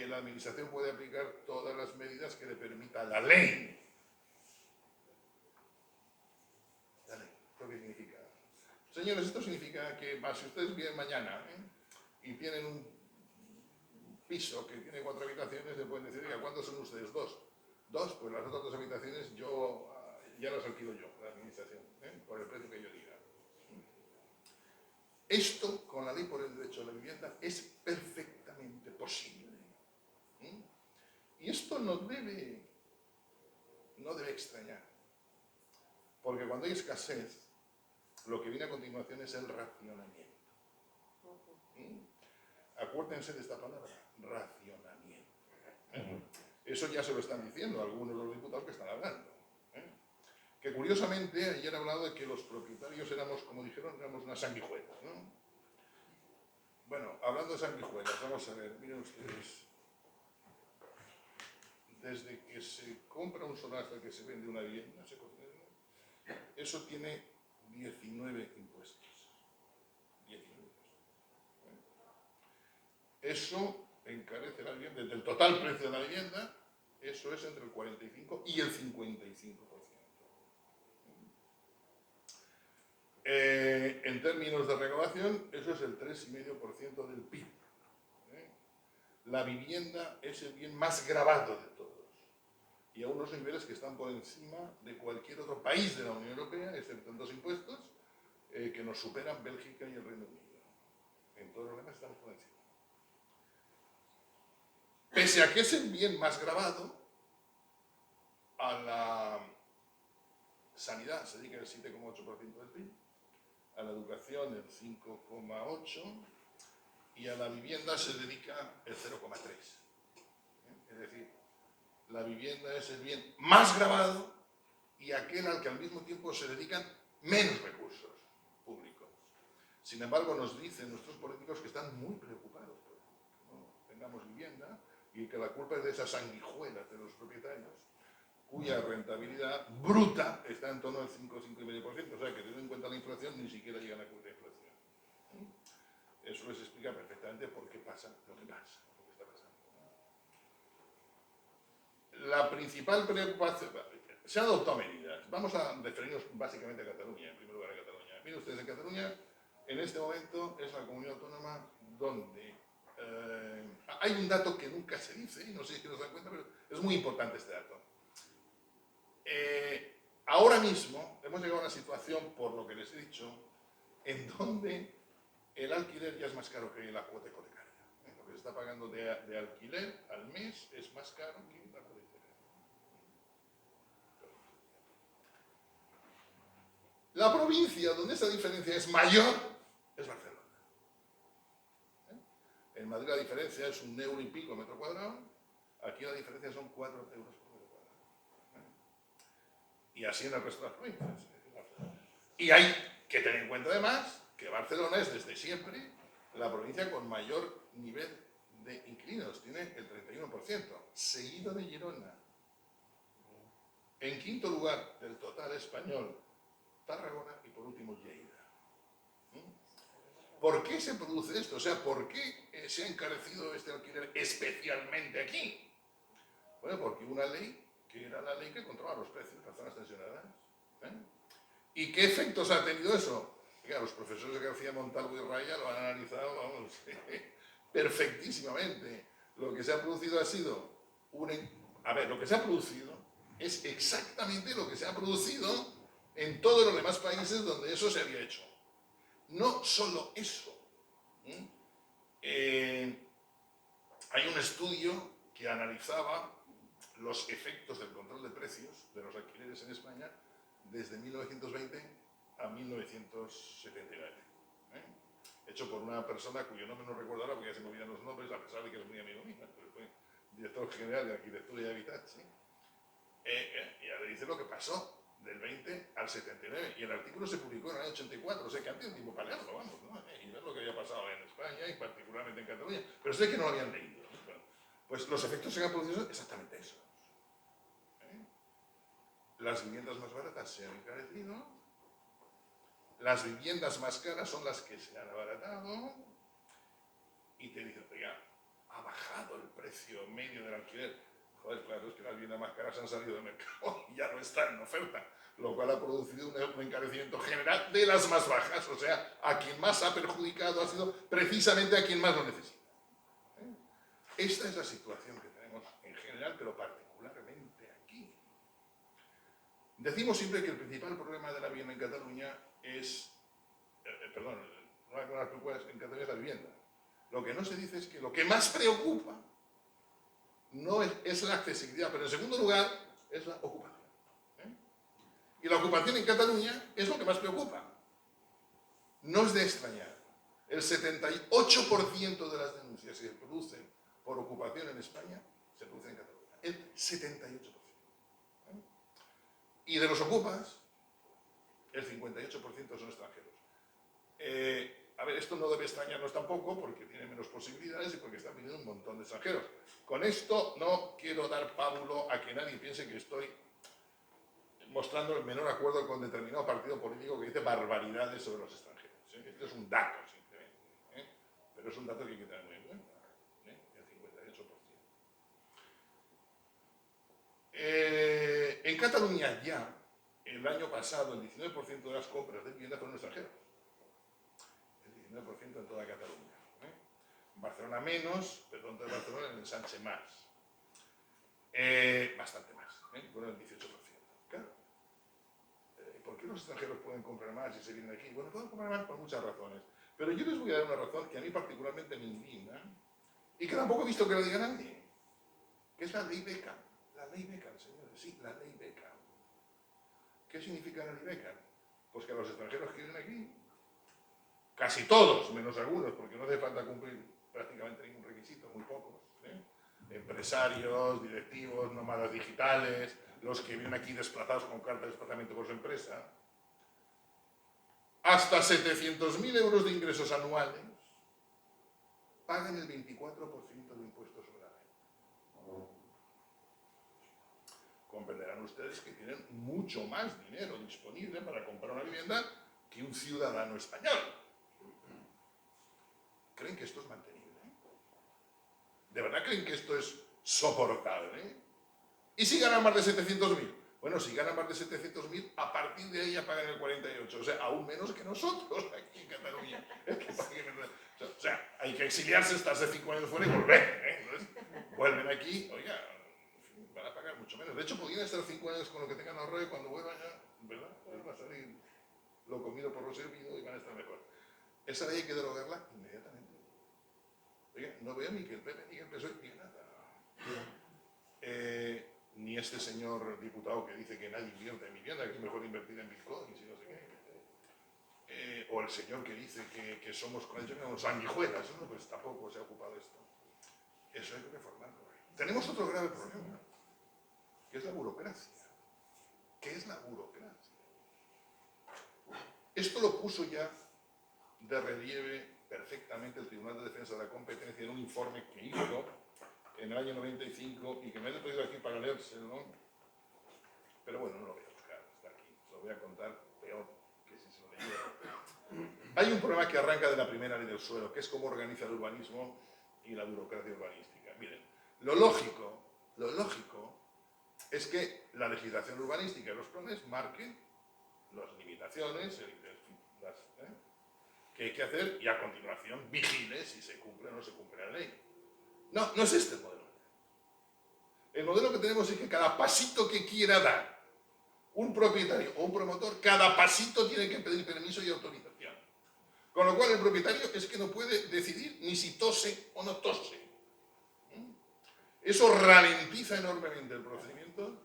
la administración puede aplicar todas las medidas que le permita la ley. La ley, ¿esto qué significa? Señores, esto significa que si ustedes vienen mañana y tienen un piso que tiene 4 habitaciones, le pueden decir, oiga, ¿cuántos son ustedes? 2. 2, pues las otras 2 habitaciones yo ya las alquilo yo, la administración, por el precio que yo diga. Esto, con la ley por el derecho a la vivienda, es perfectamente posible. Y esto no debe extrañar. Porque cuando hay escasez, lo que viene a continuación es el racionamiento. Acuérdense de esta palabra, racionamiento. Eso ya se lo están diciendo algunos de los diputados que están hablando. Que curiosamente ayer he hablado de que los propietarios éramos, como dijeron, éramos unas sanguijuelas, ¿no? Bueno, hablando de sanguijuelas, vamos a ver, miren ustedes. Desde que se compra un solar hasta que se vende una vivienda, eso tiene 19 impuestos. 19 impuestos. Eso encarece la vivienda, desde el total precio de la vivienda, eso es entre el 45 y el 55%. En términos de recaudación, eso es el 3,5% del PIB. La vivienda es el bien más gravado de todos y a unos niveles que están por encima de cualquier otro país de la Unión Europea, excepto en 2 impuestos, que nos superan Bélgica y el Reino Unido. En todos los demás estamos por encima. Pese a que es el bien más gravado, a la sanidad se dedica el 7,8% del PIB, a la educación el 5,8% y a la vivienda se dedica el 0,3%. Es decir, la vivienda es el bien más gravado y aquel al que al mismo tiempo se dedican menos recursos públicos. Sin embargo, nos dicen nuestros políticos que están muy preocupados por que no tengamos vivienda y que la culpa es de esas sanguijuelas de los propietarios, cuya rentabilidad bruta está en torno al 5,5%. O sea, que teniendo en cuenta la inflación, ni siquiera llegan a cubrir la inflación. Eso les explica perfectamente por qué pasa lo que pasa, lo que está pasando. La principal preocupación... Se han adoptado medidas. Vamos a referirnos básicamente a Cataluña, en primer lugar a Cataluña. Miren ustedes, en Cataluña, en este momento, es la comunidad autónoma donde... hay un dato que nunca se dice, y no sé si nos dan cuenta, pero es muy importante este dato. Ahora mismo hemos llegado a una situación, por lo que les he dicho, en donde el alquiler ya es más caro que la cuota hipotecaria. Lo que se está pagando de alquiler al mes es más caro que la cuota hipotecaria. La provincia donde esa diferencia es mayor es Barcelona. En Madrid la diferencia es 1 euro y pico metro cuadrado, aquí la diferencia son 4 euros por metro cuadrado. Y así en el resto de las provincias. Y hay que tener en cuenta además que Barcelona es desde siempre la provincia con mayor nivel de inquilinos, tiene el 31%, seguido de Girona. En quinto lugar del total español, Tarragona y por último Lleida. ¿Por qué se produce esto? O sea, ¿por qué se ha encarecido este alquiler especialmente aquí? Bueno, porque una ley que era la ley que controla los precios de las zonas tensionadas. ¿Y qué efectos ha tenido eso? Mira, los profesores de García Montalvo y Raya lo han analizado, vamos, perfectísimamente. Lo que se ha producido ha sido lo que se ha producido es exactamente lo que se ha producido en todos los demás países donde eso se había hecho. No solo eso. Hay un estudio que analizaba los efectos del control de precios de los alquileres en España desde 1920 a 1979. Hecho por una persona cuyo nombre no recuerdo ahora porque ya se me olvidan los nombres, a pesar de que es muy amigo mío, pero fue director general de Arquitectura y Hábitat. Y ahora dice lo que pasó del 20 al 79, y el artículo se publicó en el año 84, o sea que han tenido tiempo para leerlo, vamos, ¿no? Y ver lo que había pasado en España y particularmente en Cataluña, pero sé que no lo habían leído. Bueno, pues los efectos que han producido son exactamente esos. Las viviendas más baratas se han encarecido, las viviendas más caras son las que se han abaratado, y te dicen, oiga, ha bajado el precio medio del alquiler. Joder, claro, es que las viviendas más caras han salido del mercado y ya no están en oferta, lo cual ha producido un encarecimiento general de las más bajas, o sea, a quien más ha perjudicado ha sido precisamente a quien más lo necesita. Esta es la situación que tenemos en general, pero particularmente aquí. Decimos siempre que el principal problema de la vivienda en Cataluña es, no hay problemas preocupantes en Cataluña es la vivienda. Lo que no se dice es que lo que más preocupa no es la accesibilidad, pero en segundo lugar es la ocupación. Y la ocupación en Cataluña es lo que más preocupa. No es de extrañar. El 78% de las denuncias que se producen por ocupación en España se producen en Cataluña. El 78%. Y de los ocupas, el 58% son extranjeros. A ver, esto no debe extrañarnos tampoco porque tiene menos posibilidades y porque están viniendo un montón de extranjeros. Con esto no quiero dar pábulo a que nadie piense que estoy mostrando el menor acuerdo con determinado partido político que dice barbaridades sobre los extranjeros. Esto es un dato, simplemente. Pero es un dato que hay que tener muy en cuenta. El 58%. En Cataluña ya, el año pasado, el 19% de las compras de vivienda fueron extranjeros. 19% en toda Cataluña. Barcelona menos, pero dentro de Barcelona en el ensanche más. Bastante más, bueno, el 18%. Claro. ¿Por qué los extranjeros pueden comprar más y se vienen aquí? Bueno, pueden comprar más por muchas razones. Pero yo les voy a dar una razón que a mí particularmente me indigna y que tampoco he visto que lo diga nadie, que es la ley Beckham. La ley Beckham, señores, sí, la ley Beckham. ¿Qué significa la ley Beckham? Pues que los extranjeros que vienen aquí, casi todos, menos algunos, porque no hace falta cumplir prácticamente ningún requisito, muy pocos, empresarios, directivos, nómadas digitales, los que vienen aquí desplazados con carta de desplazamiento por su empresa, hasta 700.000 euros de ingresos anuales, pagan el 24% de impuestos sobre la renta. Comprenderán ustedes que tienen mucho más dinero disponible para comprar una vivienda que un ciudadano español. ¿Creen que esto es mantenible? ¿De verdad creen que esto es soportable? ¿Y si ganan más de 700.000? Bueno, si ganan más de 700.000, a partir de ahí ya pagan el 48%, o sea, aún menos que nosotros aquí en Cataluña. O sea, hay que exiliarse, estarse 5 años fuera y volver. Entonces, vuelven aquí, oiga, van a pagar mucho menos. De hecho, podrían estar 5 años con lo que tengan ahorrado y cuando vuelvan ya, ¿verdad? Les va a salir lo comido por lo servido y van a estar mejor. Esa ley hay que derogarla inmediatamente. Oiga, no veo ni que el PP ni que el PSOE ni nada. Ni este señor diputado que dice que nadie invierte en vivienda, que es mejor invertir en bitcoins y no sé qué. O el señor que dice que somos sanguijuelas, ¿no? Pues tampoco se ha ocupado de esto. Eso hay que reformarlo. Tenemos otro grave problema, que es la burocracia. ¿Qué es la burocracia? Esto lo puso ya de relieve perfectamente el Tribunal de Defensa de la Competencia en un informe que hizo en el año 95 y que me he traído aquí para leérselo, ¿no? Pero bueno, no lo voy a buscar, está aquí, se lo voy a contar peor que si se lo leyera. Hay un problema que arranca de la primera ley del suelo, que es cómo organiza el urbanismo y la burocracia urbanística. Miren, lo lógico es que la legislación urbanística y los planes marquen las limitaciones, que hay que hacer y a continuación vigile si se cumple o no se cumple la ley. No, no es este el modelo. El modelo que tenemos es que cada pasito que quiera dar un propietario o un promotor, cada pasito tiene que pedir permiso y autorización. Con lo cual el propietario es que no puede decidir ni si tose o no tose. Eso ralentiza enormemente el procedimiento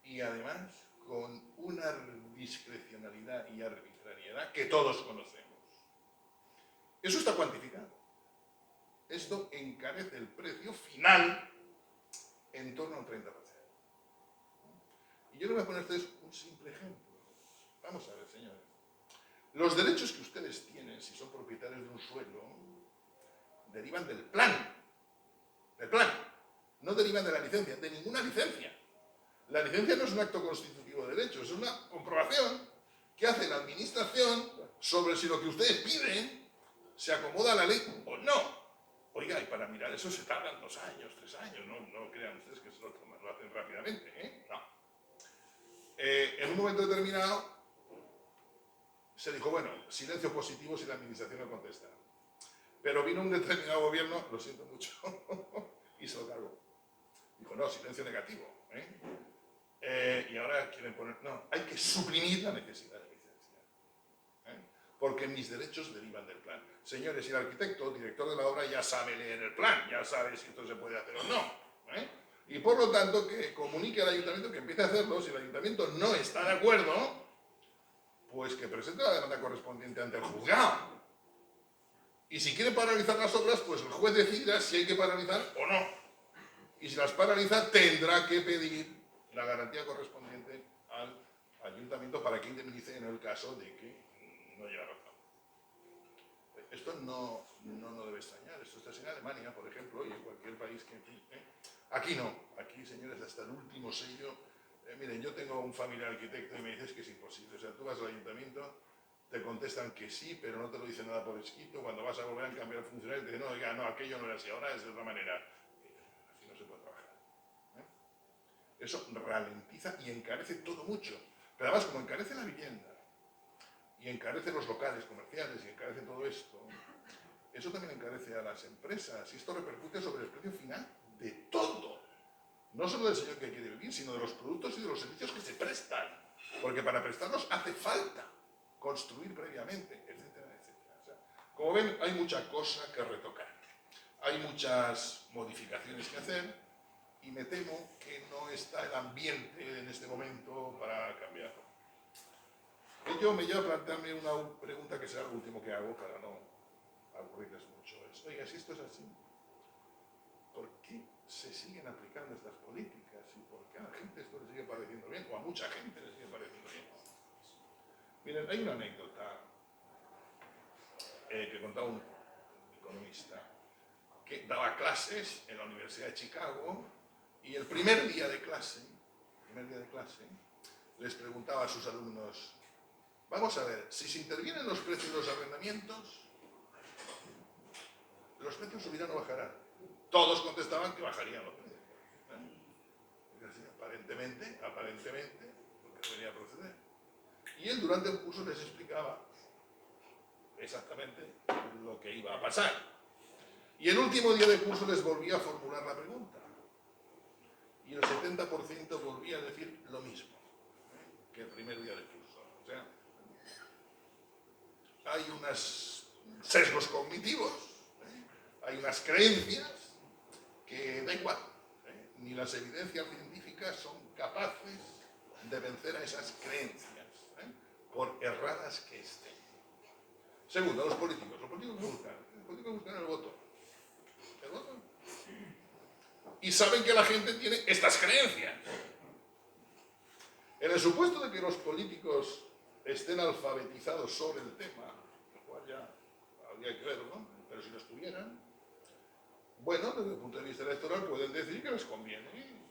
y además con una discrecionalidad y arbitrariedad que todos conocemos. Eso está cuantificado. Esto encarece el precio final en torno al 30%. Y yo les voy a poner a ustedes un simple ejemplo. Vamos a ver, señores. Los derechos que ustedes tienen, si son propietarios de un suelo, derivan del plan. Del plan. No derivan de la licencia, de ninguna licencia. La licencia no es un acto constitutivo de derechos, es una comprobación que hace la administración sobre si lo que ustedes piden se acomoda a la ley o no. Oiga, y para mirar eso se tardan 2 años, 3 años, no crean ustedes que se lo hacen rápidamente, No. En un momento determinado se dijo, bueno, silencio positivo si la administración no contesta. Pero vino un determinado gobierno, lo siento mucho, y se lo cargó. Dijo, no, silencio negativo. Y ahora quieren poner, no, hay que suprimir la necesidad de licencia. Porque mis derechos derivan del plan. Señores, y el arquitecto, director de la obra, ya sabe leer el plan, ya sabe si esto se puede hacer o no. Y por lo tanto, que comunique al ayuntamiento que empiece a hacerlo. Si el ayuntamiento no está de acuerdo, pues que presente la demanda correspondiente ante el juzgado. Y si quiere paralizar las obras, pues el juez decidirá si hay que paralizar o no. Y si las paraliza, tendrá que pedir la garantía correspondiente al ayuntamiento para que indemnice en el caso de que no lleve razón. Esto no debe extrañar. Esto está en Alemania, por ejemplo, y en cualquier país que... Aquí no. Aquí, señores, hasta el último sello. Miren, yo tengo un familiar arquitecto y me dices que es imposible. O sea, tú vas al ayuntamiento, te contestan que sí, pero no te lo dicen nada por escrito. Cuando vas a volver a cambiar el funcionario, te dicen, no, oiga, no, aquello no era así, ahora es de otra manera. Así no se puede trabajar. Eso ralentiza y encarece todo mucho. Pero además, como encarece la vivienda y encarece los locales comerciales y encarece todo esto, eso también encarece a las empresas y esto repercute sobre el precio final de todo. No solo del señor que quiere vivir, sino de los productos y de los servicios que se prestan. Porque para prestarlos hace falta construir previamente, etcétera, etcétera. O sea, como ven, hay mucha cosa que retocar. Hay muchas modificaciones que hacer y me temo que no está el ambiente en este momento para cambiarlo. Ello me lleva a plantearme una pregunta que será lo último que hago para no aburrirles mucho. Es, oiga, si esto es así, ¿por qué se siguen aplicando estas políticas? ¿Y por qué a la gente esto le sigue pareciendo bien? O a mucha gente le sigue pareciendo bien. Miren, hay una anécdota que contaba un economista que daba clases en la Universidad de Chicago y el primer día de clase les preguntaba a sus alumnos: vamos a ver, si se intervienen los precios de los arrendamientos, ¿los precios subirán o bajarán? Todos contestaban que bajarían los precios. Así, aparentemente, porque debería proceder. Y él durante el curso les explicaba exactamente lo que iba a pasar. Y el último día del curso les volvía a formular la pregunta. Y el 70% volvía a decir lo mismo que el primer día del curso. O sea, hay unos sesgos cognitivos, hay unas creencias que da igual, ni las evidencias científicas son capaces de vencer a esas creencias, por erradas que estén. Segundo, los políticos. Los políticos buscan el voto. ¿El voto? Y saben que la gente tiene estas creencias. En el supuesto de que los políticos estén alfabetizados sobre el tema, lo cual ya habría que verlo, ¿no? Pero si lo estuvieran, bueno, desde el punto de vista electoral pueden decir que les conviene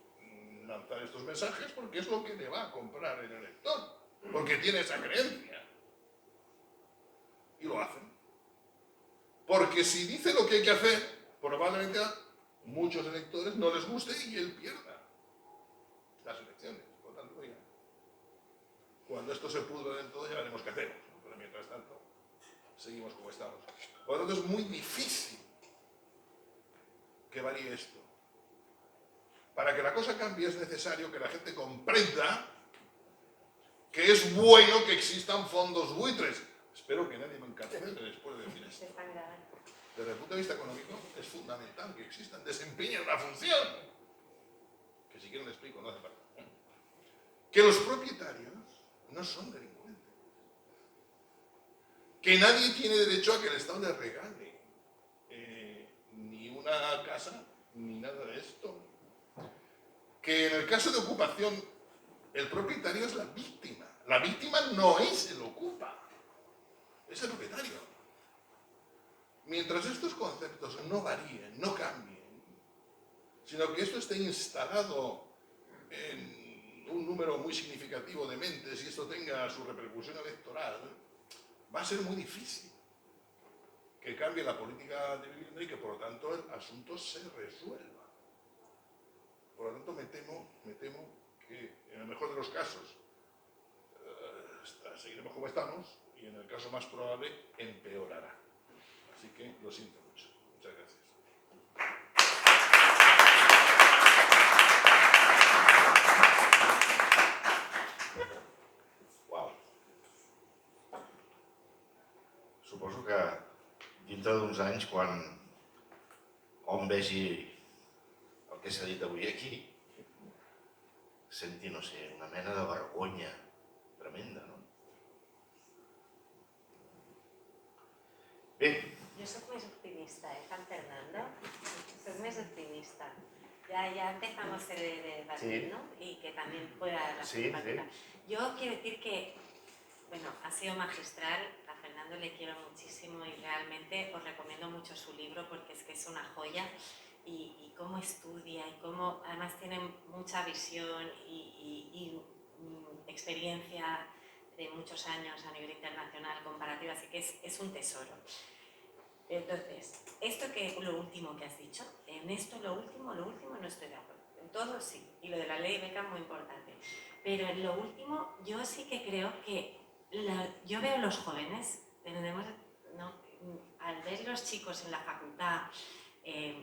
lanzar estos mensajes porque es lo que le va a comprar el elector, porque tiene esa creencia. Y lo hacen. Porque si dice lo que hay que hacer, probablemente a muchos electores no les guste y él pierda las elecciones. Por tanto, oiga, cuando esto se pudra del todo ya veremos qué hacemos, ¿no? Pero mientras tanto, seguimos como estamos. Por lo tanto, es muy difícil que varíe esto. Para que la cosa cambie es necesario que la gente comprenda que es bueno que existan fondos buitres. Espero que nadie me encarcele después de decir esto. Desde el punto de vista económico es fundamental que existan, desempeñen una función. Que si quieren les explico, no hace falta. Que los propietarios no son delincuentes. Que nadie tiene derecho a que el Estado les regale ni una casa ni nada de esto. Que en el caso de ocupación el propietario es la víctima. La víctima no es el ocupa, es el propietario. Mientras estos conceptos no varíen, no cambien, sino que esto esté instalado en un número muy significativo de mentes y esto tenga su repercusión electoral, va a ser muy difícil que cambie la política de vivienda y que por lo tanto el asunto se resuelva. Por lo tanto me temo que en el mejor de los casos seguiremos como estamos y en el caso más probable empeorará. Así que lo siento mucho. Muchas gracias. Wow. Suposo que dintre d'uns anys, quan hom vegi el que s'ha dit avui aquí, senti, no sé, una mena de vergonya tremenda, no? Bé. Jo soc més optimista, Juan Fernando. Soc més optimista. Ya empezamos el debate, ¿no? Y que también pueda la simpática. Yo quiero decir que, bueno, ha sido magistral. A Fernando le quiero muchísimo y realmente os recomiendo mucho su libro porque es que es una joya. Y cómo estudia y cómo además tiene mucha visión y experiencia de muchos años a nivel internacional, comparativa, así que es un tesoro. Entonces, esto que lo último que has dicho, en esto lo último no estoy de acuerdo. En todo sí, y lo de la ley beca es muy importante. Pero en lo último, yo sí que creo que yo veo los jóvenes, ¿no? Al ver los chicos en la facultad,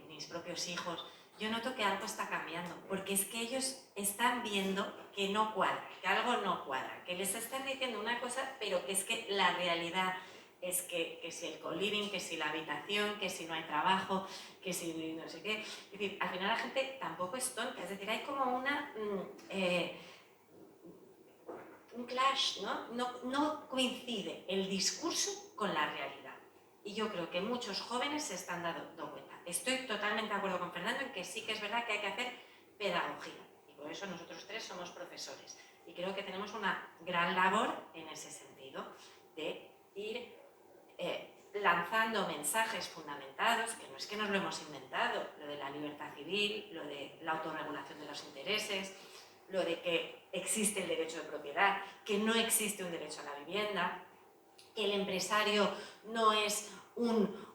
mis propios hijos, yo noto que algo está cambiando, porque es que ellos están viendo que no cuadra, que algo no cuadra, que les están diciendo una cosa, pero que es que la realidad es que si el co-living, que si la habitación, que si no hay trabajo, que si no sé qué. Es decir, al final la gente tampoco es tonta, es decir, hay como un clash, ¿no? No coincide el discurso con la realidad. Y yo creo que muchos jóvenes se están dando cuenta. Estoy totalmente de acuerdo con Fernando en que sí que es verdad que hay que hacer pedagogía. Y por eso nosotros tres somos profesores. Y creo que tenemos una gran labor en ese sentido de ir lanzando mensajes fundamentados, que no es que nos lo hemos inventado, lo de la libertad civil, lo de la autorregulación de los intereses, lo de que existe el derecho de propiedad, que no existe un derecho a la vivienda, que el empresario no es un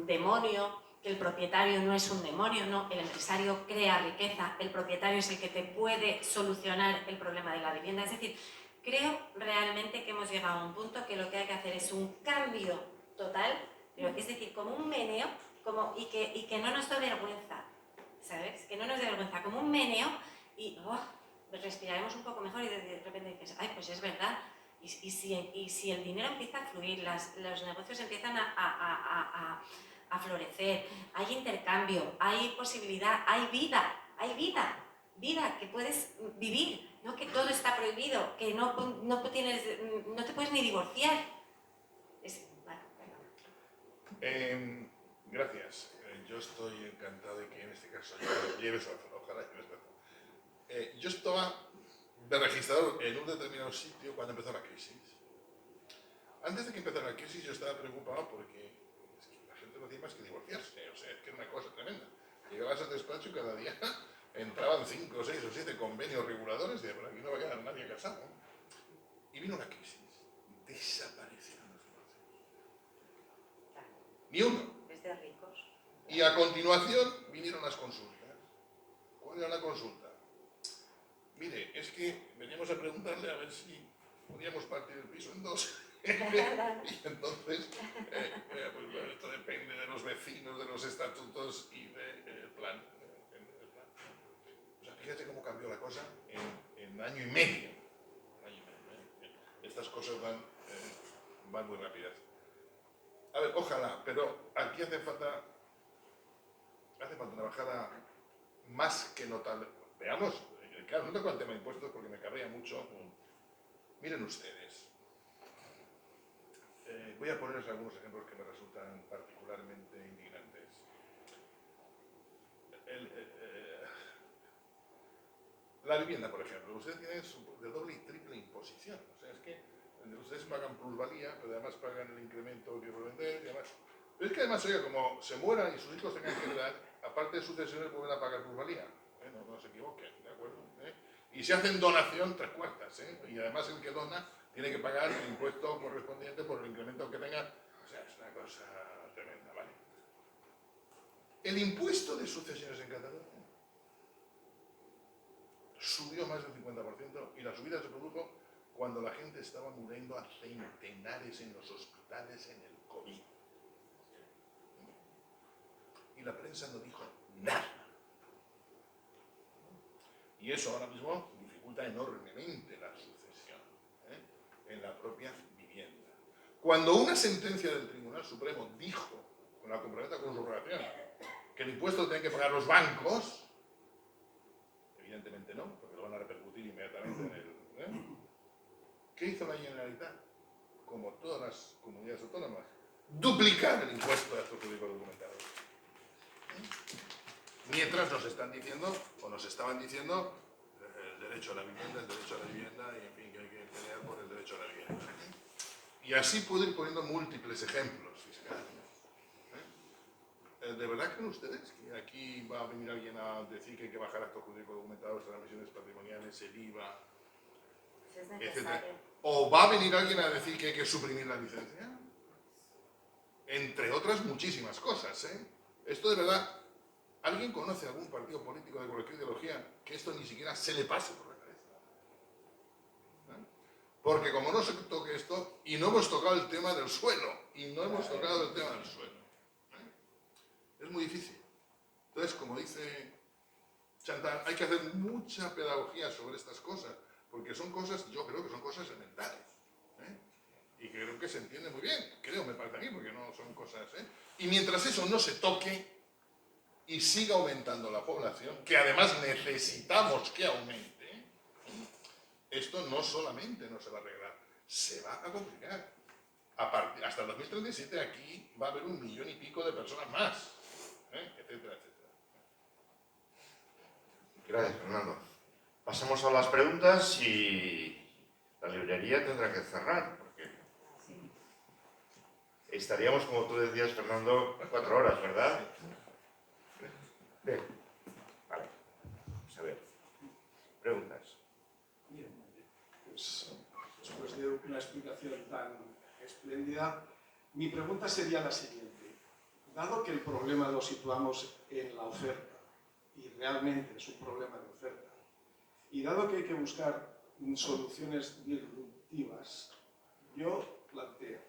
demonio, que el propietario no es un demonio, no, el empresario crea riqueza, el propietario es el que te puede solucionar el problema de la vivienda. Es decir, creo realmente que hemos llegado a un punto que lo que hay que hacer es un cambio total, pero es decir, como un meneo, y que no nos dé vergüenza, ¿sabes? Que no nos dé vergüenza, como un meneo y respiraremos un poco mejor y de repente dices, ay, pues es verdad. Y si el dinero empieza a fluir, los negocios empiezan a florecer, hay intercambio, hay posibilidad, hay vida que puedes vivir, no que todo está prohibido, que no te puedes ni divorciar. Gracias. Yo estoy encantado de que en este caso lleves razón, ojalá lleves razón. Yo estaba de registrador en un determinado sitio cuando empezó la crisis. Antes de que empezara la crisis yo estaba preocupado porque es que la gente no hacía más que divorciarse, o sea, es que era una cosa tremenda. Llegabas al despacho y cada día entraban 5, 6 o 7 convenios reguladores de por aquí no va a quedar nadie casado. Y vino la crisis. Desaparecieron los divorcios. Ni uno. Es de ricos. Y a continuación vinieron las consultas. ¿Cuál era la consulta? Mire, es que veníamos a preguntarle a ver si podíamos partir el piso en 2. Y entonces, pues bueno, esto depende de los vecinos, de los estatutos y del plan. O sea, fíjate cómo cambió la cosa en año y medio. Estas cosas van muy rápidas. A ver, ojalá, pero aquí hace falta una bajada más que notable. Veamos, claro, no toco el tema de impuestos porque me cabrea mucho. Miren ustedes. Voy a ponerles algunos ejemplos que me resultan particularmente indignantes. La vivienda, por ejemplo. Ustedes tienen de doble y triple imposición. O sea, es que ustedes pagan plusvalía, pero además pagan el incremento que por vender y demás. Pero es que además, oiga, como se mueran y sus hijos tengan que heredar, aparte de sucesiones, vuelven a pagar plusvalía. No se equivoquen, ¿de acuerdo? Y si hacen donación, 3/4. Y además el que dona tiene que pagar el impuesto correspondiente por el incremento que tenga. O sea, es una cosa tremenda, ¿vale? El impuesto de sucesiones en Cataluña subió más del 50% y la subida se produjo cuando la gente estaba muriendo a centenares en los hospitales en el COVID. Y la prensa no dijo nada. Y eso ahora mismo dificulta enormemente la sucesión en la propia vivienda. Cuando una sentencia del Tribunal Supremo dijo, con la complementa con su relación, que el impuesto lo tienen que pagar los bancos, evidentemente no, porque lo van a repercutir inmediatamente en el... ¿Qué hizo la Generalitat? Como todas las comunidades autónomas, duplicar el impuesto de actos jurídicos documentados. Mientras nos están diciendo, o nos estaban diciendo, el derecho a la vivienda, y en fin, que hay que pelear por el derecho a la vivienda. Y así puedo ir poniendo múltiples ejemplos fiscales. ¿De verdad creen ustedes que aquí va a venir alguien a decir que hay que bajar actos jurídicos documentados, transmisiones patrimoniales, el IVA, etcétera? ¿O va a venir alguien a decir que hay que suprimir la licencia? Entre otras muchísimas cosas, Esto de verdad... ¿Alguien conoce algún partido político de cualquier ideología que esto ni siquiera se le pase por la cabeza? Porque como no se toque esto, y no hemos tocado el tema del suelo, ¿eh? Es muy difícil. Entonces, como dice Chantal, hay que hacer mucha pedagogía sobre estas cosas, porque son cosas, yo creo que son cosas elementales, ¿eh? Y creo que se entiende muy bien, me parece a mí, porque no son cosas, ¿eh? Y mientras eso no se toque y siga aumentando la población, que además necesitamos que aumente, esto no solamente no se va a arreglar, se va a complicar. Hasta el 2037 aquí va a haber 1 millón y pico de personas más, etcétera, etcétera. Gracias, Fernando. Pasemos a las preguntas y la librería tendrá que cerrar, porque estaríamos, como tú decías, Fernando, 4 horas, ¿verdad? Bien. Vale. Vamos a ver. Preguntas. Bien, pues después de una explicación tan espléndida, mi pregunta sería la siguiente. Dado que el problema lo situamos en la oferta, y realmente es un problema de oferta, y dado que hay que buscar soluciones disruptivas, yo planteo,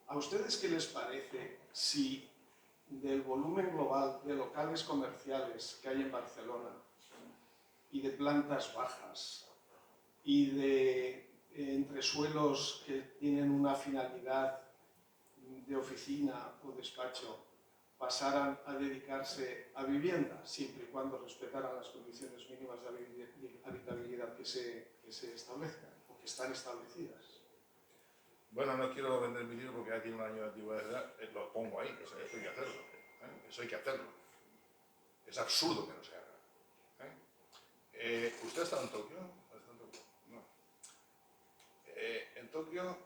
¿a ustedes qué les parece si del volumen global de locales comerciales que hay en Barcelona y de plantas bajas y de entresuelos que tienen una finalidad de oficina o despacho pasaran a dedicarse a vivienda, siempre y cuando respetaran las condiciones mínimas de habitabilidad que se establezcan o que están establecidas? Bueno, no quiero vender mi libro porque ya tiene 1 año de antigüedad, lo pongo ahí, o sea, eso hay que hacerlo, eso hay que hacerlo. Es absurdo que no se haga. ¿Usted ha estado en Tokio? No. En Tokio,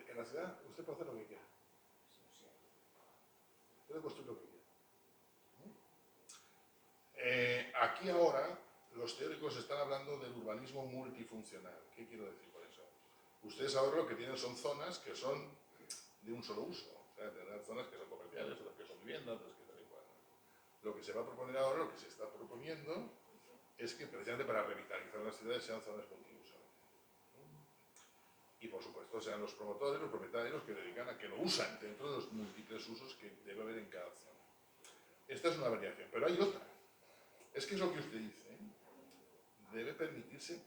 en la ciudad, usted puede hacer lo que quiera. Puede construir lo que quiera. Aquí ahora, los teóricos están hablando del urbanismo multifuncional. ¿Qué quiero decir por eso? Ustedes ahora lo que tienen son zonas que son de un solo uso. O sea, tendrán zonas que son comerciales, otras que son viviendas, otras que tal y cual. Lo que se va a proponer ahora, lo que se está proponiendo, es que precisamente para revitalizar las ciudades sean zonas multiuso. Y por supuesto sean los promotores, los propietarios que dedican a que lo usan dentro de los múltiples usos que debe haber en cada zona. Esta es una variación, pero hay otra. Es que es lo que usted dice, debe permitirse,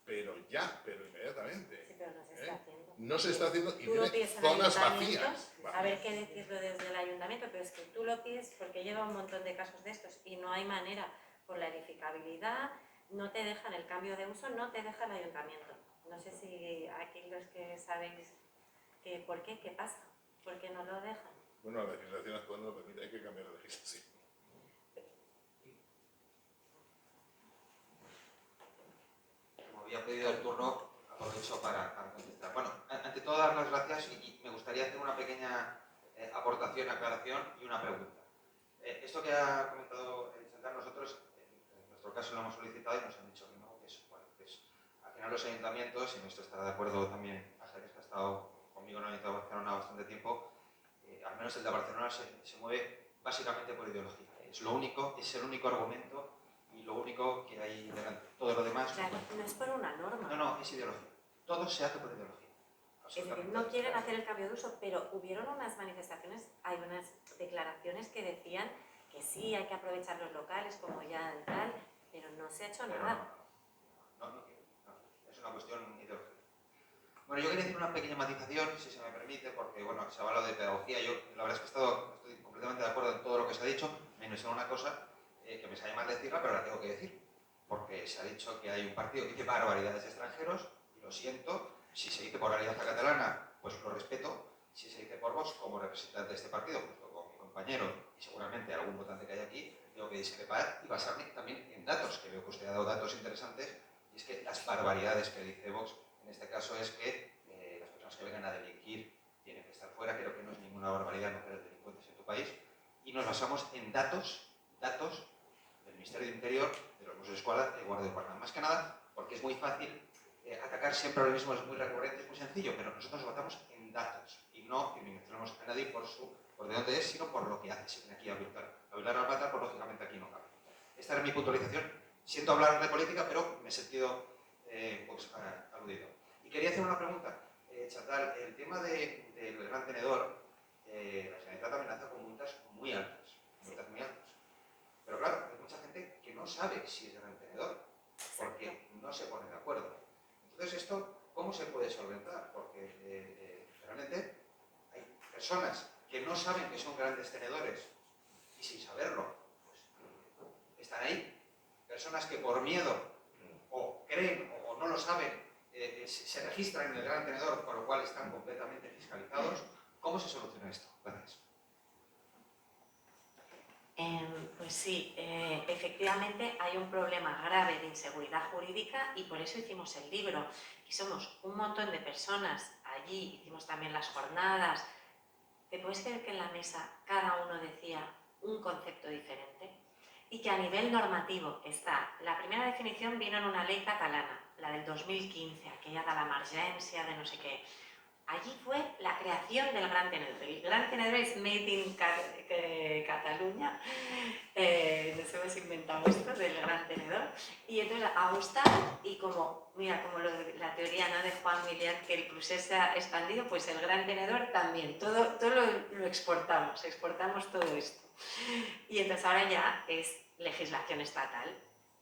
pero ya, pero inmediatamente. Sí, pero no se está haciendo. No se está haciendo y Tú lo tiene pides en zonas ayuntamientos, vacías. a ver qué decirlo desde el ayuntamiento, pero es que tú lo pides porque lleva un montón de casos de estos y no hay manera, por la edificabilidad, no te dejan el cambio de uso, no te deja el ayuntamiento. No sé si aquí los que sabéis que por qué, qué pasa, por qué no lo dejan. Bueno, la legislación actual no lo permite, hay que cambiar la legislación. Como había pedido el turno, aprovecho para contestar. Bueno, ante todo dar las gracias y me gustaría hacer una pequeña aportación, aclaración y una pregunta. Esto que ha comentado Chantal, nosotros en nuestro caso lo hemos solicitado y nos han dicho que no, que es, bueno, que es al final los ayuntamientos, y en esto estará de acuerdo también Ángeles, que ha estado conmigo en el Ayuntamiento de Barcelona bastante tiempo, al menos el de Barcelona se mueve básicamente por ideología. Es lo único, es el único argumento y lo único que hay delante. Todo lo demás... Claro, no es por una norma. No, es ideología. Todo se hace por ideología. Es decir, no quieren hacer el cambio de uso, pero hubieron unas manifestaciones, hay unas declaraciones que decían que sí, hay que aprovechar los locales como ya tal, pero no se ha hecho nada. No, es una cuestión ideológica. Bueno, yo quería hacer una pequeña matización, si se me permite, porque bueno, se ha hablado de pedagogía. Yo la verdad es que estoy completamente de acuerdo en todo lo que se ha dicho, menos en una cosa que me sale mal decirla, pero la tengo que decir. Porque se ha dicho que hay un partido que dice barbaridades de extranjeros, y lo siento. Si se dice por Alianza Catalana, pues lo respeto. Si se dice por Vox, como representante de este partido, junto con mi compañero y seguramente algún votante que hay aquí, tengo que discrepar y basarme también en datos, que veo que usted ha dado datos interesantes, y es que las barbaridades que dice Vox, en este caso es que las personas que vengan a delinquir tienen que estar fuera. Creo que no es ninguna barbaridad no querer delincuentes en tu país, y nos basamos en datos del Ministerio de Interior, de los Mossos d'Esquadra y de Guardia Urbana. Más que nada porque es muy fácil atacar siempre lo mismo, es muy recurrente, es muy sencillo, pero nosotros nos basamos en datos y no mencionamos a nadie por de dónde es, sino por lo que hace. Si viene aquí a habilitar al matar, pues lógicamente aquí no cabe. Esta es mi puntualización. Siento hablar de política, pero me he sentido aludido. Y quería hacer una pregunta, Chantal, el tema del gran tenedor, la Generalitat amenaza con multas muy altas, Pero claro, hay mucha gente que no sabe si es gran tenedor, porque no se pone de acuerdo. Entonces, ¿esto cómo se puede solventar? Porque realmente hay personas que no saben que son grandes tenedores y sin saberlo, pues están ahí. Personas que por miedo o creen o no lo saben, se registran en el gran tenedor, con lo cual están completamente fiscalizados. ¿Cómo se soluciona esto? Gracias. Pues sí, efectivamente hay un problema grave de inseguridad jurídica y por eso hicimos el libro. Y somos un montón de personas allí, hicimos también las jornadas. ¿Te puedes creer que en la mesa cada uno decía un concepto diferente? Y que a nivel normativo está, la primera definición vino en una ley catalana, la del 2015, aquella de la emergència, de no sé qué. Allí fue la creación del gran tenedor. El gran tenedor es made in Cataluña. Nos hemos inventado esto del gran tenedor. Y entonces ha gustado y como, mira, como la teoría, ¿no?, de Juan Milian, que el procés se ha expandido, pues el gran tenedor también. Todo lo exportamos todo esto. Y entonces ahora ya es legislación estatal.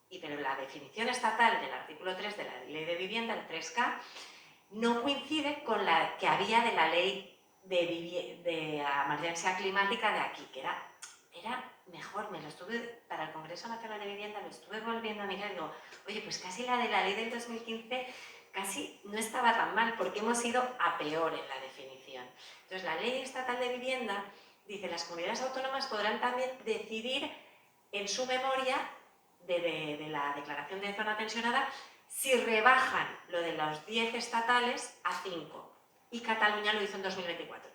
Pero la definición estatal del artículo 3 de la Ley de Vivienda, el 3K, no coincide con la que había de la ley de emergencia climática de aquí, que era mejor. Para el Congreso Nacional de Vivienda lo estuve volviendo a mirar y digo, oye, pues casi la de la ley del 2015 casi no estaba tan mal, porque hemos ido a peor en la definición. Entonces, la Ley Estatal de Vivienda dice, las comunidades autónomas podrán también decidir en su memoria de la declaración de zona tensionada si rebajan lo de los 10 estatales a 5. Y Cataluña lo hizo en 2024.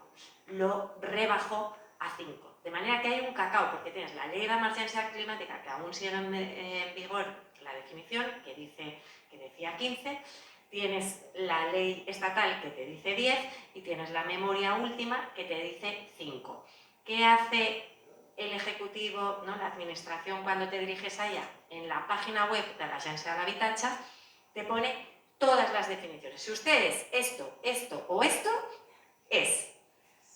Lo rebajó a 5. De manera que hay un cacao, porque tienes la ley de emergencia climática, que aún sigue en vigor la definición, que decía 15, tienes la ley estatal que te dice 10 y tienes la memoria última que te dice 5. ¿Qué hace el Ejecutivo, ¿no?, la Administración, cuando te diriges allá? En la página web de la Agencia de l'Habitatge te pone todas las definiciones. Si ustedes esto o esto, es.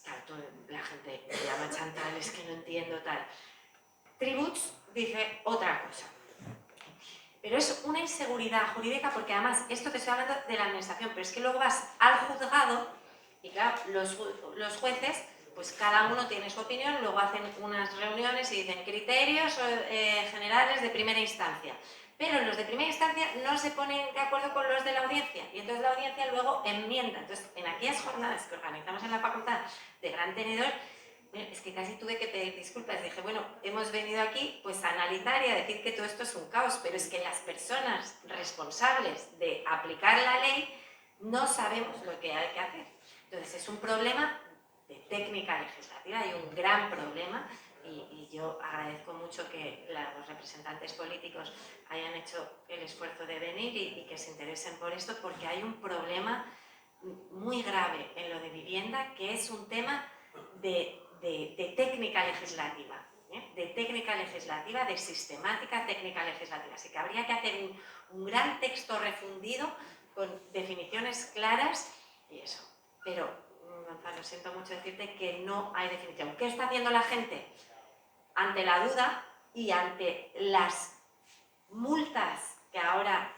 Claro, la gente me llama Chantal, es que no entiendo tal. Tributs dice otra cosa. Pero es una inseguridad jurídica porque además, esto te estoy hablando de la administración, pero es que luego vas al juzgado y claro, los jueces, pues cada uno tiene su opinión, luego hacen unas reuniones y dicen criterios generales de primera instancia. Pero los de primera instancia no se ponen de acuerdo con los de la audiencia y entonces la audiencia luego enmienda. Entonces, en aquellas jornadas que organizamos en la facultad de gran tenedor, es que casi tuve que pedir disculpas. Dije, bueno, hemos venido aquí pues a analizar y a decir que todo esto es un caos, pero es que las personas responsables de aplicar la ley no sabemos lo que hay que hacer. Entonces, es un problema de técnica legislativa, hay un gran problema. Y yo agradezco mucho que los representantes políticos hayan hecho el esfuerzo de venir y que se interesen por esto, porque hay un problema muy grave en lo de vivienda, que es un tema de técnica legislativa, de técnica legislativa, de sistemática técnica legislativa. Así que habría que hacer un gran texto refundido con definiciones claras y eso. Pero, Gonzalo, siento mucho decirte que no hay definición. ¿Qué está haciendo la gente? Ante la duda y ante las multas que ahora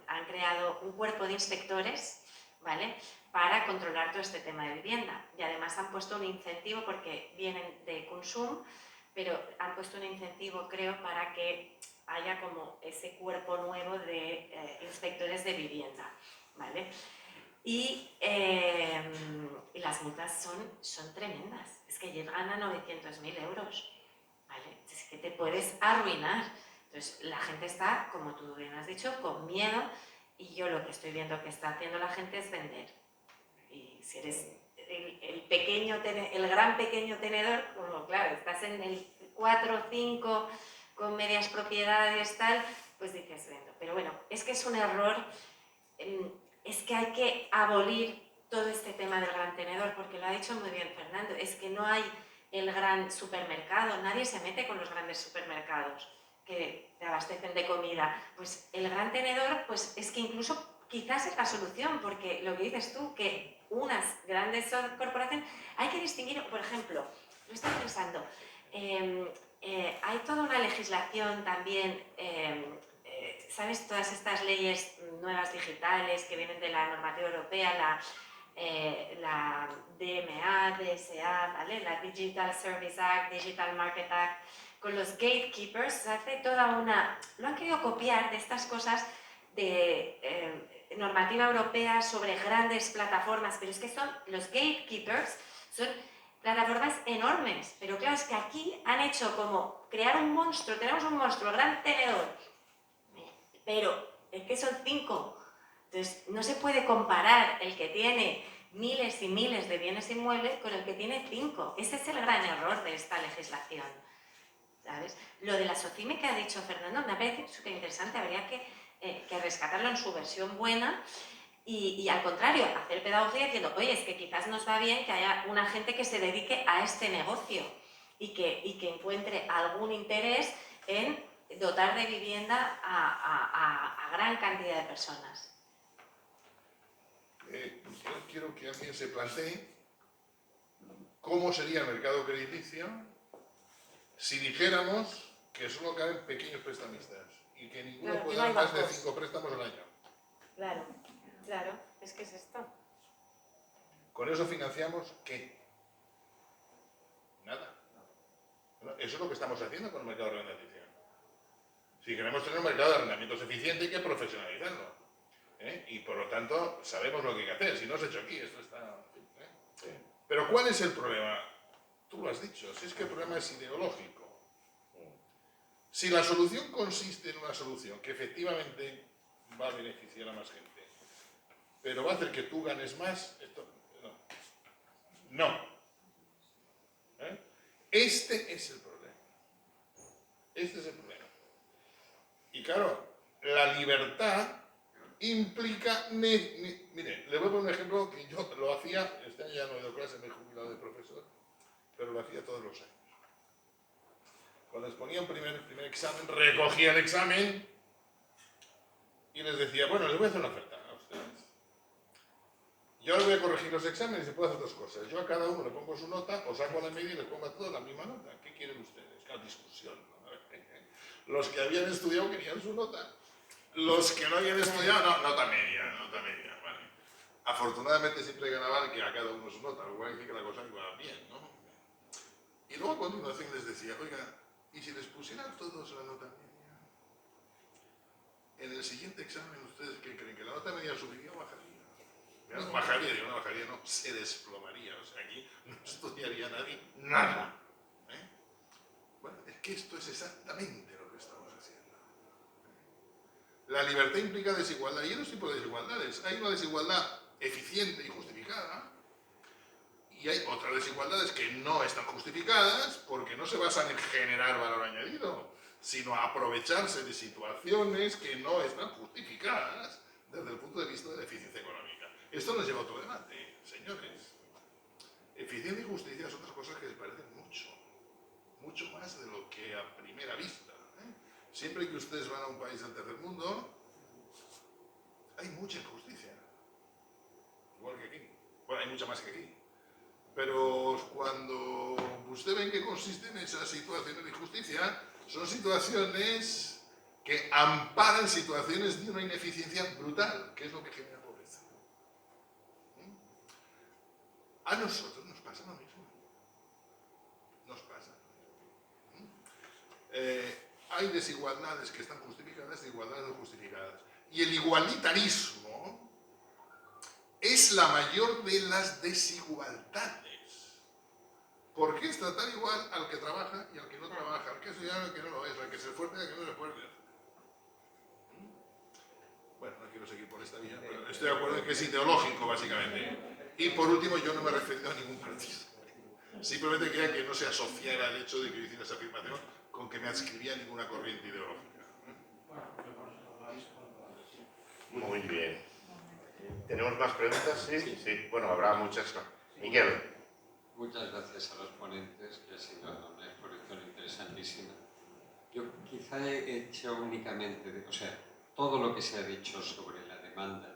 han creado un cuerpo de inspectores, ¿vale?, para controlar todo este tema de vivienda. Y además han puesto un incentivo, porque vienen de Consum, pero han puesto un incentivo, creo, para que haya como ese cuerpo nuevo de inspectores de vivienda, ¿vale? Y las multas son tremendas, es que llegan a 900.000 euros, ¿vale? Es que te puedes arruinar. Entonces la gente está, como tú bien has dicho, con miedo, y yo lo que estoy viendo que está haciendo la gente es vender. Y si eres el gran pequeño tenedor, como claro, estás en el 4 o 5 con medias propiedades, tal, pues dices vendo. Pero bueno, es que es un error. Es que hay que abolir todo este tema del gran tenedor, porque lo ha dicho muy bien Fernando, es que no hay el gran supermercado, nadie se mete con los grandes supermercados que te abastecen de comida. Pues el gran tenedor, pues es que incluso quizás es la solución, porque lo que dices tú, que unas grandes corporaciones, hay que distinguir, por ejemplo, lo estoy pensando, hay toda una legislación también, ¿sabes? Todas estas leyes nuevas digitales que vienen de la normativa europea, la DMA, DSA, ¿vale? La Digital Service Act, Digital Market Act, con los gatekeepers, se hace toda una... Lo han querido copiar de estas cosas de normativa europea sobre grandes plataformas, pero es que son los gatekeepers, son plataformas enormes, pero claro, es que aquí han hecho como crear un monstruo, tenemos un monstruo, el gran tenedor, pero es que son 5, entonces no se puede comparar el que tiene miles y miles de bienes inmuebles con el que tiene 5, ese es el gran error de esta legislación, ¿sabes? Lo de la SOCIME que ha dicho Fernando me parece súper interesante, habría que rescatarlo en su versión buena. Y al contrario, hacer pedagogía diciendo, oye, es que quizás nos va bien que haya una gente que se dedique a este negocio y que encuentre algún interés en dotar de vivienda a gran cantidad de personas. Yo quiero que alguien se plantee cómo sería el mercado crediticio si dijéramos que solo caben pequeños prestamistas y que ninguno Claro, puede que no dar hay más de bancos. 5 préstamos al año. Claro, claro, es que es esto. ¿Con eso financiamos qué? Nada. Bueno, eso es lo que estamos haciendo con el mercado de arrendamiento. Si queremos tener un mercado de arrendamientos eficiente hay que profesionalizarlo. Y por lo tanto sabemos lo que hay que hacer. Si no se ha hecho aquí, esto está... Sí. Pero ¿cuál es el problema? Tú lo has dicho, si es que el problema es ideológico. Si la solución consiste en una solución que efectivamente va a beneficiar a más gente, pero va a hacer que tú ganes más, esto no. Este es el problema. Este es el problema. Y claro, la libertad implica... Mire, le voy a poner un ejemplo que yo lo hacía, este año ya no he ido a clase, me he jubilado de profesor, pero lo hacía todos los años. Cuando les ponía un primer examen, recogía el examen y les decía, bueno, les voy a hacer una oferta a ustedes. Yo les voy a corregir los exámenes y puedo hacer dos cosas. Yo a cada uno le pongo su nota, os saco la media y les pongo a todos la misma nota. ¿Qué quieren ustedes? Claro, discusión, ¿no? Los que habían estudiado querían su nota. Los que no habían estudiado, no, nota media, nota media. Vale. Afortunadamente siempre ganaba que a cada uno su nota, lo cual dice que la cosa iba bien, ¿no? Y luego a continuación les decía, oiga, ¿y si les pusieran todos la nota media? En el siguiente examen, ¿ustedes qué creen? ¿Que la nota media subiría o bajaría? No, bajaría, digo, no bajaría, no, se desplomaría. O sea, aquí no estudiaría nadie nada. Bueno, es que esto es exactamente lo que estamos haciendo. La libertad implica desigualdad, y hay dos tipos de desigualdades. Hay una desigualdad eficiente y justificada, y hay otras desigualdades que no están justificadas porque no se basan en generar valor añadido, sino aprovecharse de situaciones que no están justificadas desde el punto de vista de la eficiencia económica. Esto nos lleva a otro debate, señores. Eficiencia y justicia son otras cosas que se parecen mucho, mucho más de lo que a primera vista. Siempre que ustedes van a un país del tercer mundo, hay mucha injusticia, igual que aquí. Bueno, hay mucha más que aquí. Pero cuando usted ve en qué consisten esas situaciones de injusticia, son situaciones que amparan situaciones de una ineficiencia brutal, que es lo que genera pobreza. A nosotros nos pasa lo mismo. Nos pasa lo mismo. Hay desigualdades que están justificadas, desigualdades no justificadas. Y el igualitarismo es la mayor de las desigualdades. ¿Por qué es tratar igual al que trabaja y al que no trabaja? Al que es al que no lo es, al que se esfuerza y al que no se esfuerza. Bueno, no quiero seguir por esta vía, pero estoy de acuerdo en que es ideológico, básicamente. Y por último, yo no me he referido a ningún partido. Simplemente quería que no se asociara el hecho de que yo hiciera esa afirmación con que me adscribía a ninguna corriente ideológica. Muy bien. ¿Tenemos más preguntas? Sí, sí. Bueno, habrá muchas. Miguel. Muchas gracias a los ponentes, que ha sido una exposición interesantísima. Yo quizá he hecho únicamente, o sea, todo lo que se ha dicho sobre la demanda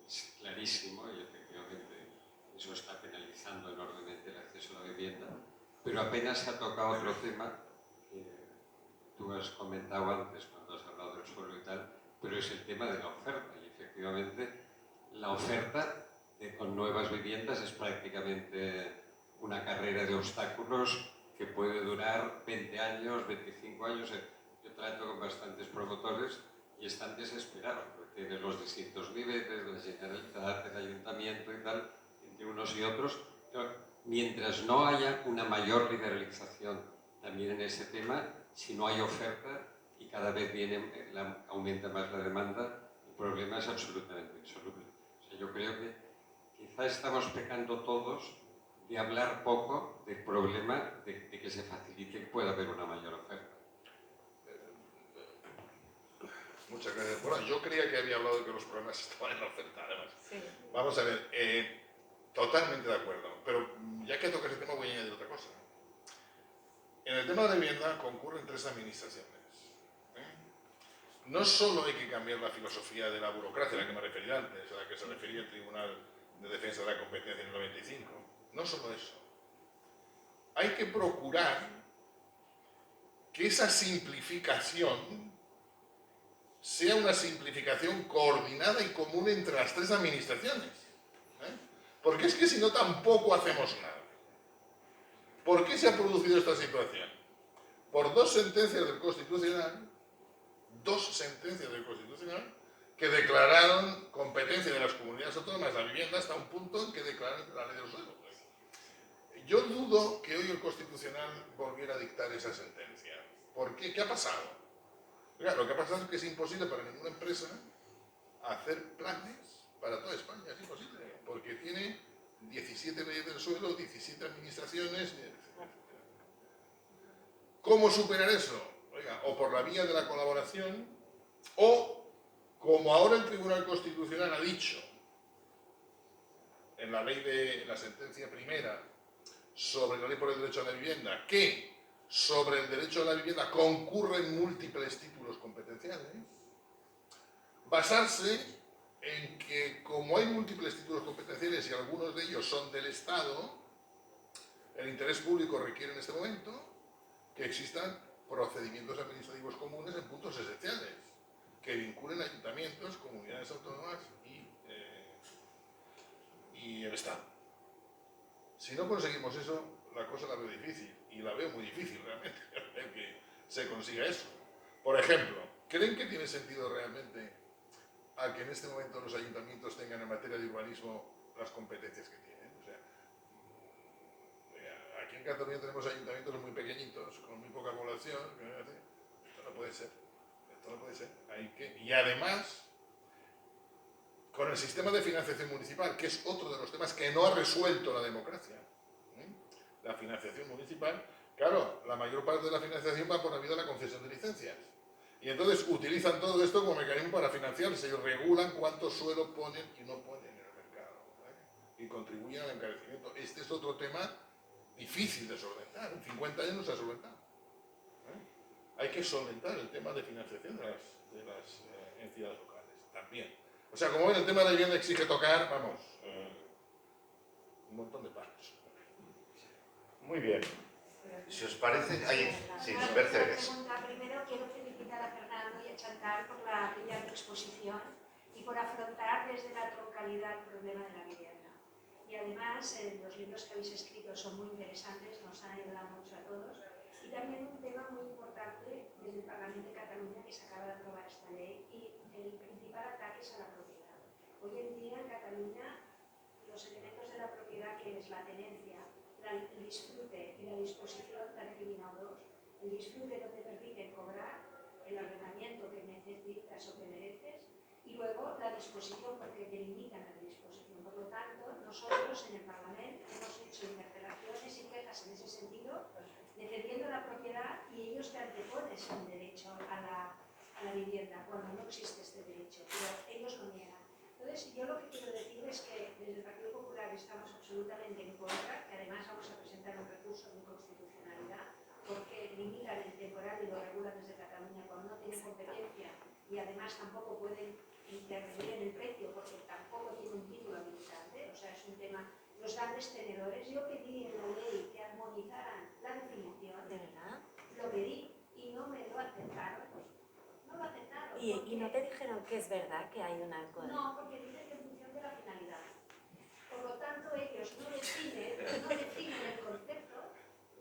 es clarísimo y efectivamente eso está penalizando enormemente el acceso a la vivienda, pero apenas se ha tocado otro tema que tú has comentado antes cuando has hablado del suelo y tal, pero es el tema de la oferta. Y efectivamente la oferta con nuevas viviendas es prácticamente una carrera de obstáculos que puede durar 20 años, 25 años. Yo trato con bastantes promotores y están desesperados, porque tienen los distintos niveles, la Generalitat, el Ayuntamiento y tal, entre unos y otros. Pero mientras no haya una mayor liberalización también en ese tema, si no hay oferta y cada vez aumenta más la demanda, el problema es absolutamente insoluble. O sea, yo creo que quizá estamos pecando todos de hablar poco del problema de que se facilite que pueda haber una mayor oferta. Muchas gracias. Bueno, yo creía que había hablado de que los problemas estaban en la oferta, además. Sí. Vamos a ver, totalmente de acuerdo, pero ya que tocas el tema voy a añadir otra cosa. En el tema de la vivienda concurren tres administraciones. No solo hay que cambiar la filosofía de la burocracia a la que me refería antes, a la que se refería el Tribunal de Defensa de la Competencia en el 95, no solo eso. Hay que procurar que esa simplificación sea una simplificación coordinada y común entre las tres administraciones. Porque es que si no tampoco hacemos nada. ¿Por qué se ha producido esta situación? Por dos sentencias del Constitucional que declararon competencia de las comunidades autónomas la vivienda hasta un punto en que declararon la ley del suelo. Yo dudo que hoy el Constitucional volviera a dictar esa sentencia. ¿Por qué? ¿Qué ha pasado? Mira, lo que ha pasado es que es imposible para ninguna empresa hacer planes para toda España. Es imposible, porque tiene 17 leyes del suelo, 17 administraciones. ¿Cómo superar eso? Oiga, o por la vía de la colaboración, o como ahora el Tribunal Constitucional ha dicho en la ley de la sentencia primera sobre la ley por el derecho a la vivienda, que sobre el derecho a la vivienda concurren múltiples títulos competenciales, basarse en que como hay múltiples títulos competenciales y algunos de ellos son del Estado, el interés público requiere en este momento que existan procedimientos administrativos comunes en puntos esenciales, que vinculen ayuntamientos, comunidades autónomas y el Estado. Si no conseguimos eso, la cosa la veo difícil, y la veo muy difícil realmente, que se consiga eso. Por ejemplo, ¿creen que tiene sentido realmente a que en este momento los ayuntamientos tengan en materia de urbanismo las competencias que tienen? O sea, aquí en Cataluña tenemos ayuntamientos muy pequeñitos, con muy poca población. Esto no puede ser. Esto no puede ser. Y además, con el sistema de financiación municipal, que es otro de los temas que no ha resuelto la democracia. La financiación municipal, claro, la mayor parte de la financiación va por la vía de la concesión de licencias. Y entonces utilizan todo esto como mecanismo para financiarse y regulan cuánto suelo ponen y no ponen en el mercado. Y contribuyen al encarecimiento. Este es otro tema difícil de solventar. En 50 años no se ha solventado. Hay que solventar el tema de financiación de las entidades locales también. O sea, como ven, el tema de la vivienda exige tocar, vamos, un montón de palos. Muy bien. Si os parece... Sí, Mercedes. Primero quiero felicitar a Fernando y a Chantal por la brillante exposición y por afrontar desde la troncalidad el problema de la vivienda. Y además, los libros que habéis escrito son muy interesantes, nos han ayudado mucho a todos. Y también un tema muy importante desde el Parlamento de Cataluña, que se acaba de aprobar esta ley, y el principal ataque es a la propiedad. Hoy en día en Cataluña los elementos de la propiedad, que es la tenencia, el disfrute y la disposición, han eliminado dos. El disfrute no te permite cobrar, el arrendamiento que necesitas o que mereces, y luego la disposición, porque te limitan a la disposición. Por lo tanto, nosotros en el Parlamento hemos hecho interpelaciones y quejas en ese sentido, defendiendo la propiedad, y ellos te anteponen el derecho a la vivienda cuando no existe este derecho, pero ellos lo niegan. Entonces, yo lo que quiero decir es que desde el Partido Popular estamos absolutamente en contra, que además vamos a presentar un recurso de inconstitucionalidad, porque limitan el temporal y lo regulan desde Cataluña cuando no tienen competencia, y además tampoco pueden intervenir en el precio porque tampoco tienen grandes tenedores. Yo pedí en la ley que armonizaran la definición, ¿De verdad? lo pedí y no me lo aceptaron. No lo aceptaron. ¿Y no te dijeron que es verdad que hay una cosa? No, porque dice que en función de la finalidad. Por lo tanto, ellos no definen el concepto,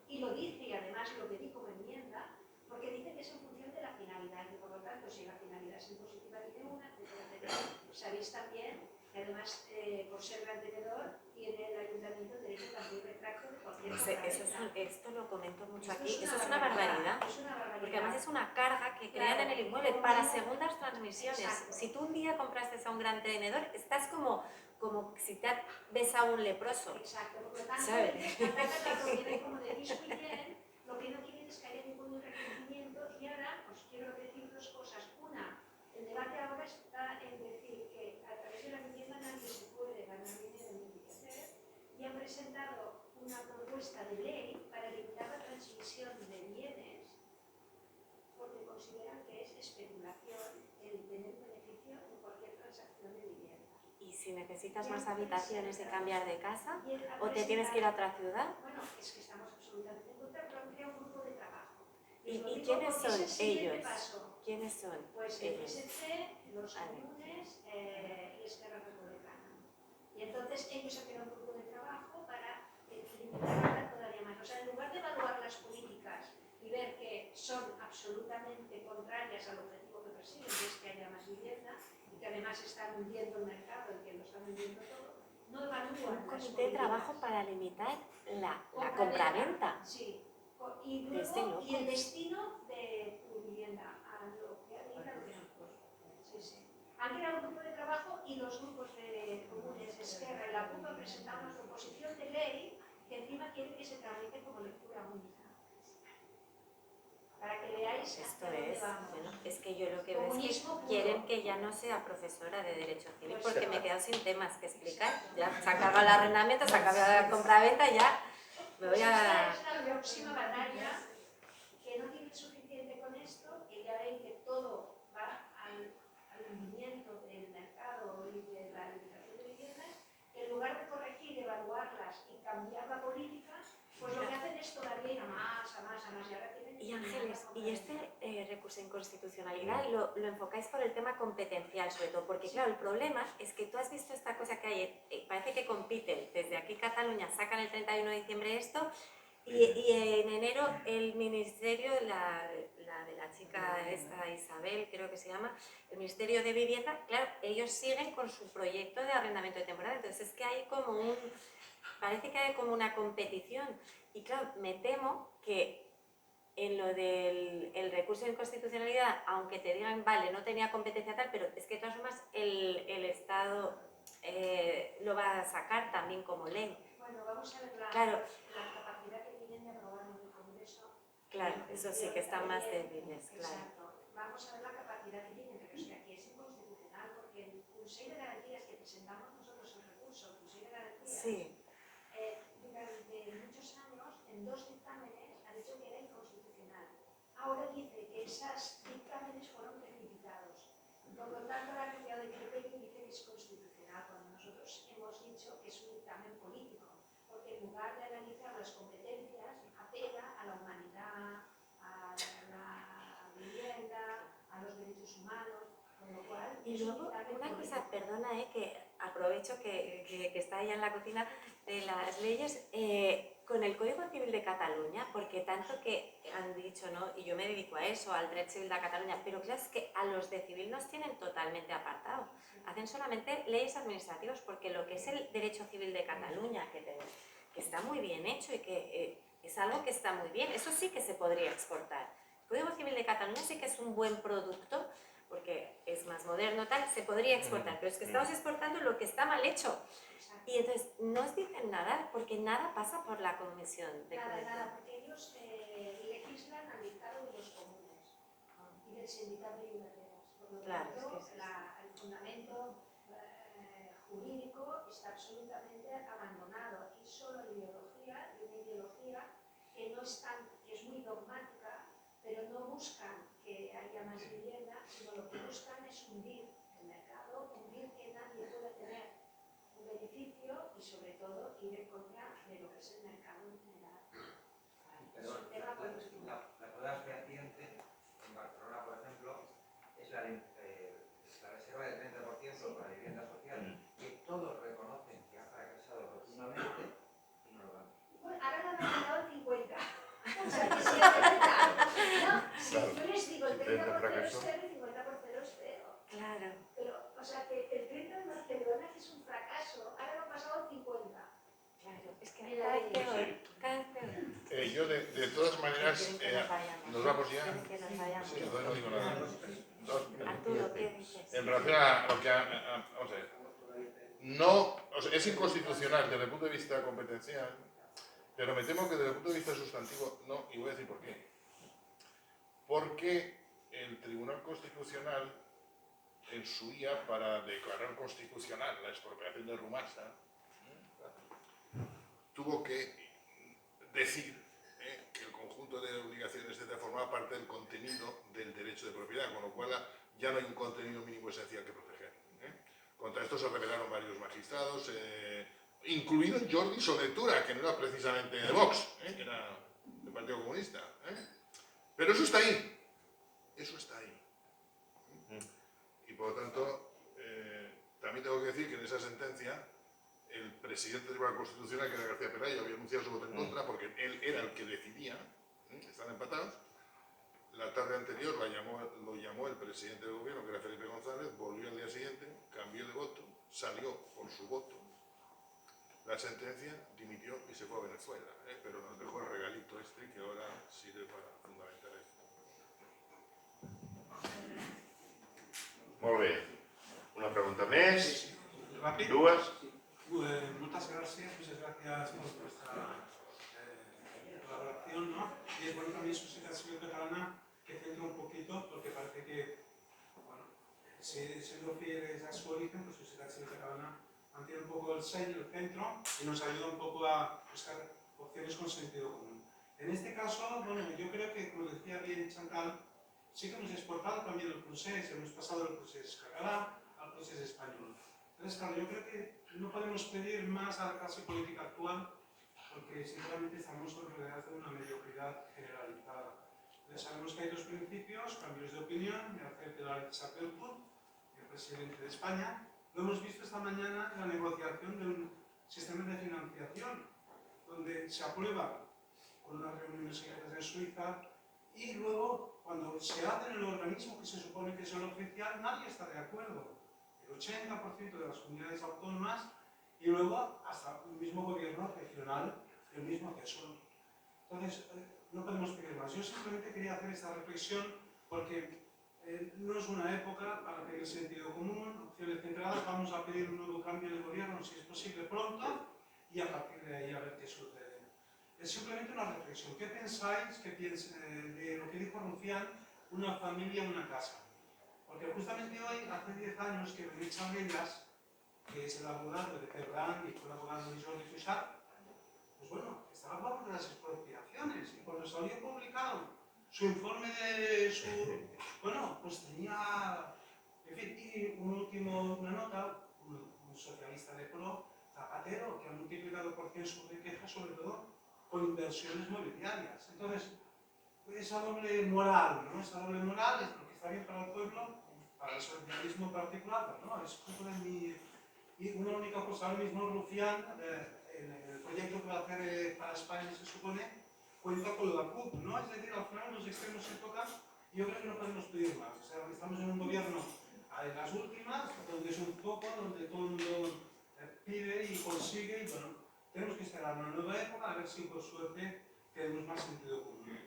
y lo dice, y además lo pedí como enmienda, porque dice que es en función de la finalidad, y por lo tanto, si la finalidad es impositiva, tiene una, etcétera. Sabéis también que además, por ser gran tenedor, tiene el ayuntamiento derecho también retracto de cualquier compraventa. Esto lo comento mucho Esto aquí, es eso es una barbaridad. Es una barbaridad. Porque además es una carga que crean en el inmueble para segundas transmisiones. Exacto. Si tú un día compraste a un gran tenedor, estás como si te ves a un leproso. Exacto, por lo tanto, ¿Sabes? ataca la propiedad como de disco y bien, lo que no quieren es que haya ningún reconocimiento, y ahora os quiero decir dos cosas. Una, el debate ahora está en decir que a través de la vivienda nadie se puede ganar dinero ni enriquecer, y han presentado una propuesta de ley para limitar la transmisión de bienes porque consideran que es especulación el tener beneficio en cualquier transacción de vivienda. Y si necesitas más habitaciones y cambiar de casa, Y él ha o te tienes que ir a otra ciudad. Bueno, es que estamos absolutamente en contra, pero han creado un grupo de trabajo. ¿Y os lo digo quiénes porque son es el siguiente ellos? paso. ¿Quiénes son Pues el ellos? PSC, los Vale. comunes y Esquerra Republicana. Y entonces ellos han creado un grupo de trabajo para limitarla todavía más. O sea, en lugar de evaluar las políticas y ver que son absolutamente contrarias al objetivo que persiguen, que es que haya más vivienda, y que además están hundiendo el mercado y que lo están hundiendo todo, no evalúan Un las comité de trabajo políticas. para limitar la compraventa. Sí. Y Desde luego, locos. y el destino de tu vivienda, a lo que hay, a lo que no. Sí, sí. Han creado un grupo de trabajo y los grupos de comunes, Esquerra y la CUP han presentado una proposición de ley que encima quieren que se tramite como lectura única. Para que veáis Esto hacia dónde es, vamos. bueno, es que yo lo que veo es Comunismo que puro. quieren que ya no sea profesora de Derecho Civil Pues porque me he quedado sin temas que explicar. Ya se acaba el arrendamiento, se acaba la compraventa, ya me voy Esta a... es la próxima batalla, que no tienen suficiente con esto, que ya ven que todo va al hundimiento del mercado y de la limitación de viviendas, que en lugar de corregir, evaluarlas y cambiar la política, pues lo que hacen es todavía ir a más, y ahora tienen... Y Ángeles, y este recurso de inconstitucionalidad lo enfocáis por el tema competencial sobre todo, porque claro, el problema es que tú has visto esta cosa que hay, parece que compiten, desde aquí Cataluña sacan el 31 de diciembre esto, y en enero el ministerio, la de la chica esta Isabel, creo que se llama, el Ministerio de Vivienda, claro, ellos siguen con su proyecto de arrendamiento de temporada, entonces es que hay como parece que hay como una competición, y claro, me temo que en lo del recurso de inconstitucionalidad, aunque te digan, vale, no tenía competencia tal, pero es que de todas formas el Estado lo va a sacar también como ley. Bueno, vamos a ver la capacidad que tienen de aprobarlo en el Congreso. Claro, eso sí que están más débiles, claro. Exacto. Vamos a ver la capacidad que tienen, pero es que aquí es inconstitucional, porque el Consell de Garantías que presentamos nosotros el recurso, el Consell de Garantías, Sí. durante muchos años, en 2 dictámenes, ha dicho que era inconstitucional. Ahora dice que esos dictámenes fueron rectificados. Por lo tanto, la ha cambiado de criterio y dice que es constitucional, cuando nosotros hemos dicho que es un dictamen político, porque en lugar de analizar las competencias, apela a la humanidad, a la vivienda, a los derechos humanos, con lo cual... Y luego, una cosa, perdona, que aprovecho que está ella en la cocina de las leyes, con el Código Civil de Cataluña, porque tanto que han dicho, ¿no? Y yo me dedico a eso, al Dret Civil de Cataluña, pero claro, es que a los de civil nos tienen totalmente apartados. Hacen solamente leyes administrativas, porque lo que es el Derecho Civil de Cataluña, que está muy bien hecho y que es algo que está muy bien, eso sí que se podría exportar. El Código Civil de Cataluña sí que es un buen producto, porque es más moderno, tal, se podría exportar, pero es que estamos exportando lo que está mal hecho. Y entonces no os dicen nada, porque nada pasa por la Comisión de Nada, porque ellos legislan al dictado de los comunes y del sindicato de Iberdrola. Por lo tanto, el fundamento jurídico está absolutamente abandonado. Aquí solo hay ideología, y una ideología que no es que es muy dogmática, pero no buscan que haya más vivienda, sino lo que buscan es hundir el mercado, hundir que nadie pueda tener un beneficio y sobre todo ir en contra de lo que es el mercado en general. Pero Es un tema político. la prueba fehaciente en Barcelona, por ejemplo, es la reserva del 30% para vivienda social, que todos reconocen que ha fracasado rotundamente y no lo dan. Bueno, ahora me han quedado el 50. O sea, que si el 30, no, si Claro. yo les digo el Si el 30 30% es fracasó. cero, el 50% es cero. Claro. Pero, o sea, que el 30 de Barcelona es un fracaso, ahora lo ha pasado al 50. Claro, es que Mira, cada vez peor, sí. cada vez peor. Yo, de todas maneras, Quieren que nos vayamos. nos vamos ya. Quieren que nos vayamos. Sí, entonces no digo nada. Arturo, ¿qué dices? En relación a lo que vamos a ver, no, o sea, es inconstitucional desde el punto de vista competencial, pero me temo que desde el punto de vista sustantivo no, y voy a decir por qué. Porque el Tribunal Constitucional, en su día, para declarar constitucional la expropiación de Rumasa, tuvo que decir que el conjunto de obligaciones formaba parte del contenido del derecho de propiedad, con lo cual ya no hay un contenido mínimo esencial que proteger. Contra esto se rebelaron varios magistrados, incluido Jordi Soletura, que no era precisamente de Vox, era del Partido Comunista. Pero eso está ahí. Eso está ahí. Y por lo tanto, también tengo que decir que en esa sentencia, el presidente del Tribunal Constitucional, que era García Pelayo, había anunciado su voto en contra porque él era el que decidía, están empatados. La tarde anterior lo llamó el presidente del gobierno, que era Felipe González, volvió al día siguiente, cambió de voto, salió por su voto la sentencia, dimitió y se fue a Venezuela. Pero nos dejó el regalito este que ahora sirve para fundamentar esto. Molt bé. Una pregunta més? Ràpid? Dues? Muchas gracias por vuestra colaboración, ¿no? Y bueno, también Sociedad Civil Catalana, que centra un poquito, porque parece que, bueno, siendo fieles a su origen, pues Sociedad Civil Catalana mantiene un poco el centro y nos ayuda un poco a buscar opciones con sentido común. En este caso, bueno, yo creo que, como decía bien Chantal, sí que hemos exportado también el procés, hemos pasado del procés catalán al procés español. Entonces, claro, yo creo que no podemos pedir más a la clase política actual porque sinceramente estamos rodeados de una mediocridad generalizada. Entonces, sabemos que hay dos principios, cambios de opinión, me hace Pilar Chapelput, el presidente de España. Lo hemos visto esta mañana en la negociación de un sistema de financiación, donde se aprueba con unas reuniones secretas en Suiza y luego, cuando se hace en el organismo que se supone que es el oficial, nadie está de acuerdo. El 80% de las comunidades autónomas y luego hasta el mismo gobierno regional, el mismo tesoro. Entonces, no podemos pedir más. Yo simplemente quería hacer esta reflexión porque no es una época para pedir sentido común, opciones centradas. Vamos a pedir un nuevo cambio de gobierno, si es posible, pronto, y a partir de ahí a ver qué sucede. Es simplemente una reflexión. ¿Qué pensáis de lo que dijo Rufián, una familia, una casa? Porque justamente hoy, hace 10 años que René Chamellas, que es el abogado de Ferran y fue el abogado de Jordi Cuixart, pues bueno, estaba a favor de las expropiaciones y cuando salió publicado su informe de su... Bueno, pues tenía... En fin, y una nota, un socialista de pro, Zapatero, que ha multiplicado por 100 su riqueza, sobre todo con inversiones mobiliarias. Entonces, esa doble moral, ¿no? Esa doble moral es lo que está bien para el pueblo, para el socialismo particular, ¿no? Es un poco de mi... Y una única cosa, ahora mismo Rufián, en el proyecto que va a hacer para España, se supone, cuenta con la CUP, ¿no? Es decir, al final los extremos se tocan y yo creo que no podemos pedir más. O sea, estamos en un gobierno de las últimas, donde es un poco, donde todo el mundo pide y consigue, y bueno, tenemos que esperar una nueva época, a ver si por suerte tenemos más sentido común.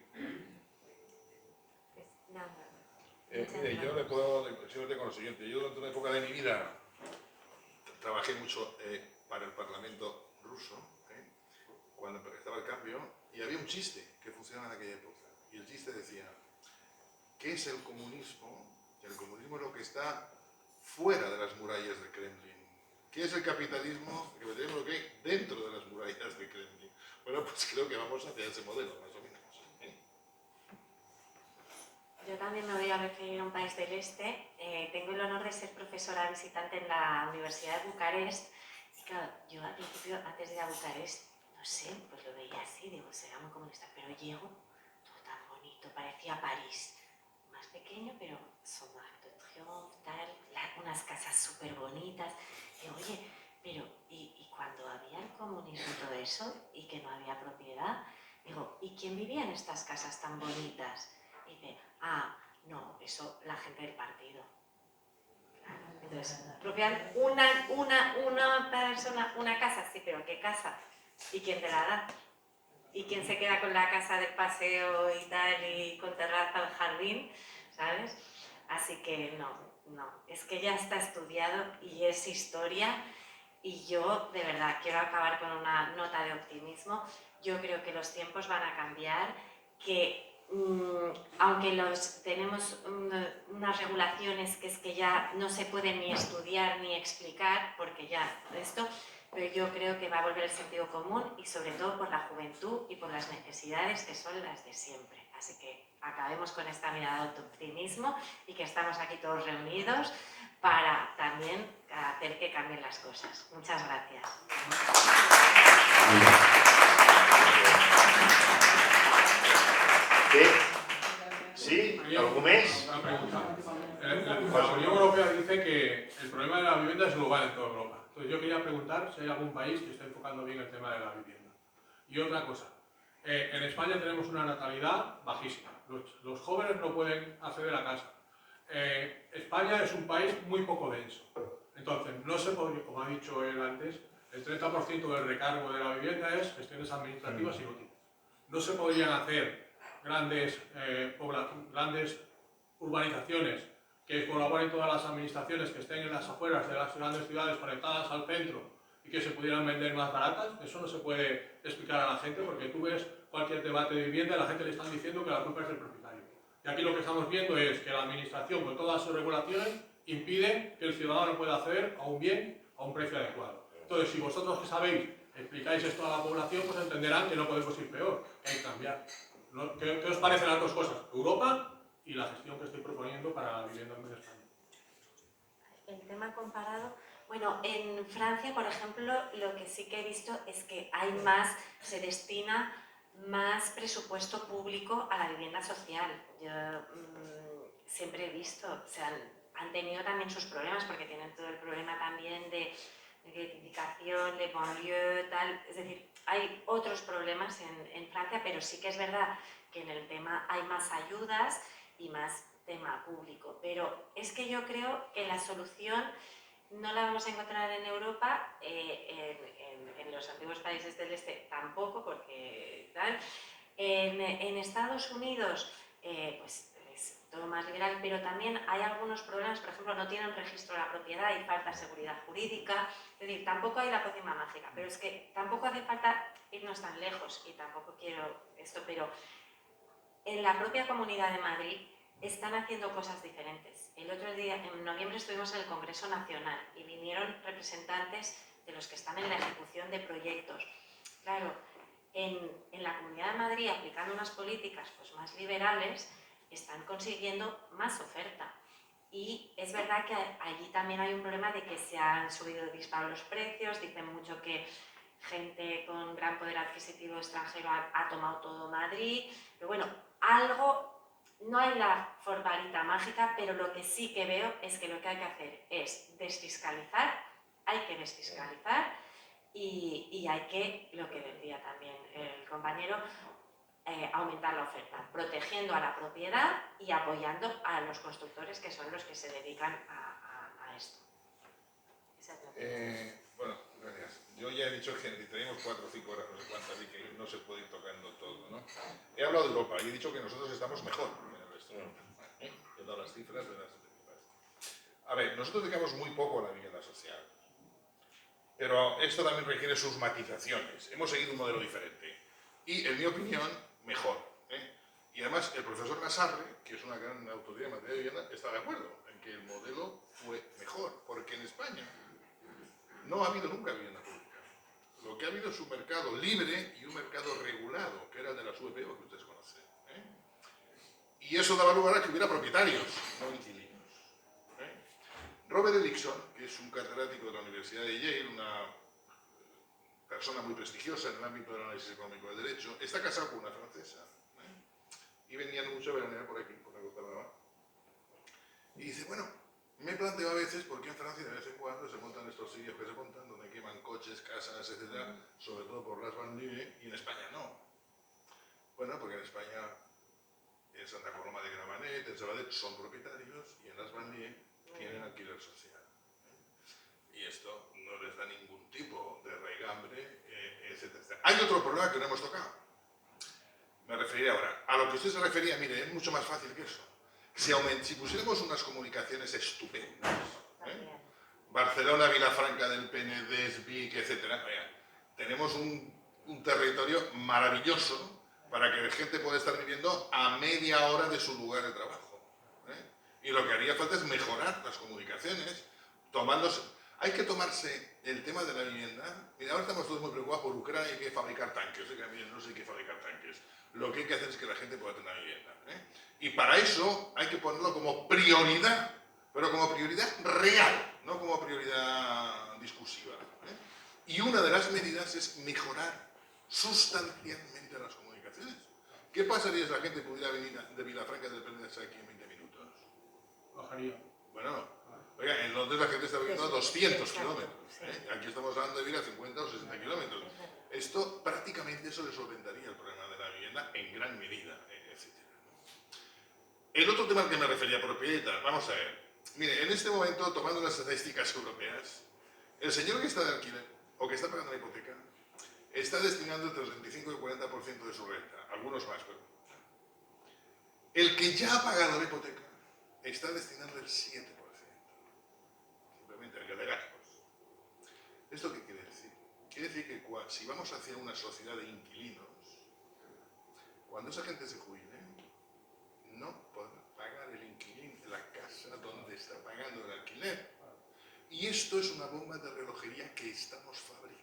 Mire, yo le puedo decirte con lo siguiente. Yo durante una época de mi vida trabajé mucho para el Parlamento ruso, cuando empezaba el cambio, y había un chiste que funcionaba en aquella época. Y el chiste decía, ¿qué es el comunismo? El comunismo es lo que está fuera de las murallas del Kremlin. ¿Qué es el capitalismo? El capitalismo es lo que hay dentro de las murallas del Kremlin. Bueno, pues creo que vamos hacia ese modelo, más o menos. Yo también me voy a referir a un país del este. Tengo el honor de ser profesora visitante en la Universidad de Bucarest. Y claro, yo al principio principio, antes de ir a Bucarest, no sé, pues lo veía así, digo, será muy comunista, pero llego, todo tan bonito, parecía París, más pequeño, pero son Arc de Triomphe, tal, unas casas súper bonitas. Digo, oye, pero y cuando había el comunismo y todo eso, y que no había propiedad, digo, ¿y quién vivía en estas casas tan bonitas? Y dice, no, eso la gente del partido. Entonces, propiedad, una persona, una casa, sí, pero ¿qué casa? ¿Y quién te la da? ¿Y quién se queda con la casa del paseo y tal, y con terraza al jardín? ¿Sabes? Así que no, es que ya está estudiado y es historia, y yo de verdad quiero acabar con una nota de optimismo. Yo creo que los tiempos van a cambiar, que aunque tenemos unas regulaciones que es que ya no se puede ni estudiar ni explicar, porque ya esto, pero yo creo que va a volver el sentido común, y sobre todo por la juventud y por las necesidades que son las de siempre. Así que acabemos con esta mirada de optimismo, y que estamos aquí todos reunidos para también hacer que cambien las cosas. Muchas gracias. Sí, ¿algú més? Una pregunta. La Unión Europea dice que el problema de la vivienda es global en toda Europa. Entonces yo quería preguntar si hay algún país que esté enfocando bien el tema de la vivienda. Y otra cosa, en España tenemos una natalidad bajísima. Los jóvenes no pueden acceder a casa. España es un país muy poco denso. Entonces, no se podría, como ha dicho él antes, el 30% del recargo de la vivienda es gestiones administrativas inútiles. No se podrían hacer grandes urbanizaciones que colaboren todas las administraciones que estén en las afueras de las grandes ciudades conectadas al centro y que se pudieran vender más baratas. Eso no se puede explicar a la gente, porque tú ves cualquier debate de vivienda y a la gente le están diciendo que la culpa es del propietario. Y aquí lo que estamos viendo es que la administración, con todas sus regulaciones, impide que el ciudadano pueda acceder a un bien a un precio adecuado. Entonces, si vosotros que sabéis explicáis esto a la población, pues entenderán que no podemos ir peor, que hay que cambiar. ¿Qué os parecen las dos cosas? Europa y la gestión que estoy proponiendo para la vivienda en España. El tema comparado, bueno, en Francia, por ejemplo, lo que sí que he visto es que hay más, se destina más presupuesto público a la vivienda social. Yo siempre he visto, o sea, han tenido también sus problemas, porque tienen todo el problema también de gentrificación, de banlieue, tal. Es decir, hay otros problemas en Francia, pero sí que es verdad que en el tema hay más ayudas y más tema público. Pero es que yo creo que la solución no la vamos a encontrar en Europa, en los antiguos países del este tampoco, porque tal. En Estados Unidos, pues es todo más liberal, pero también hay algunos problemas. Por ejemplo, no tienen registro de la propiedad y falta seguridad jurídica. Es decir, tampoco hay la pócima mágica, pero es que tampoco hace falta irnos tan lejos, y tampoco quiero esto, pero en la propia Comunidad de Madrid están haciendo cosas diferentes. El otro día, en noviembre, estuvimos en el Congreso Nacional y vinieron representantes de los que están en la ejecución de proyectos. Claro, en la Comunidad de Madrid, aplicando unas políticas pues, más liberales, están consiguiendo más oferta. Y es verdad que allí también hay un problema de que se han subido disparos los precios. Dicen mucho que gente con gran poder adquisitivo extranjero ha tomado todo Madrid. Pero bueno, no hay la formalita mágica, pero lo que sí que veo es que lo que hay que hacer es desfiscalizar. Hay que desfiscalizar y hay que, lo que decía también el compañero, aumentar la oferta, protegiendo a la propiedad y apoyando a los constructores, que son los que se dedican a esto. Bueno, gracias. Yo ya he dicho que tenemos 4 o 5 horas, no sé cuántas, y que no se puede ir tocando todo, ¿no? He hablado de Europa y he dicho que nosotros estamos mejor en el resto de Europa. He dado las cifras de las principales. A ver, nosotros dedicamos muy poco a la vivienda social, pero esto también requiere sus matizaciones. Hemos seguido un modelo diferente y, en mi opinión, mejor. Y además, el profesor Nasarre, que es una gran autoridad en materia de vivienda, está de acuerdo en que el modelo fue mejor, porque en España no ha habido nunca vivienda pública. Lo que ha habido es un mercado libre y un mercado regulado, que era el de las VPO, que ustedes conocen. Y eso daba lugar a que hubiera propietarios, no inquilinos. Robert Erickson, que es un catedrático de la Universidad de Yale, una persona muy prestigiosa en el ámbito del análisis económico del derecho, está casado con una francesa. Y venían mucho a veranear por aquí, por la Costa Brava. Y dice, bueno, me planteo a veces por qué en Francia de vez en cuando se montan estos sitios que se montan, donde queman coches, casas, etc., sobre todo por las banlieues, y en España no. Bueno, porque en España, en Santa Coloma de Gramenet, en Sabadell, son propietarios, y en las banlieues tienen alquiler social. Y esto no les da ningún tipo de raigambre, etc. Hay otro problema que no hemos tocado. Me referiré ahora. A lo que usted se refería, mire, es mucho más fácil que eso. Si pusiéramos unas comunicaciones estupendas, Barcelona, Vilafranca del Penedès, Vic, etc., tenemos un territorio maravilloso para que la gente pueda estar viviendo a media hora de su lugar de trabajo. Y lo que haría falta es mejorar las comunicaciones, hay que tomarse el tema de la vivienda. Mira, ahora estamos todos muy preocupados por Ucrania, hay que fabricar tanques. Oiga, miren, no sé qué fabricar tanques. Lo que hay que hacer es que la gente pueda tener una vivienda. Y para eso hay que ponerlo como prioridad, pero como prioridad real, no como prioridad discursiva. Y una de las medidas es mejorar sustancialmente las comunicaciones. ¿Qué pasaría si la gente pudiera venir de Vilafranca del Penedès aquí en 20 minutos? Bajaría. Bueno, oiga, en Londres la gente está viviendo a 200 kilómetros. Aquí estamos hablando de vivir a 50 o 60 kilómetros. Esto prácticamente eso le solventaría el problema de la vivienda en gran medida, etc. El otro tema al que me refería, propiedad, vamos a ver. Mire, en este momento, tomando las estadísticas europeas, el señor que está de alquiler o que está pagando la hipoteca está destinando entre el 35 y el 40% de su renta, algunos más, pero el que ya ha pagado la hipoteca está destinando el 7%, simplemente el que de gastos. ¿Esto qué quiere decir? Quiere decir que si vamos hacia una sociedad de inquilinos, cuando esa gente se jubile, no podrá pagar el inquilino de la casa donde está pagando el alquiler. Y esto es una bomba de relojería que estamos fabricando.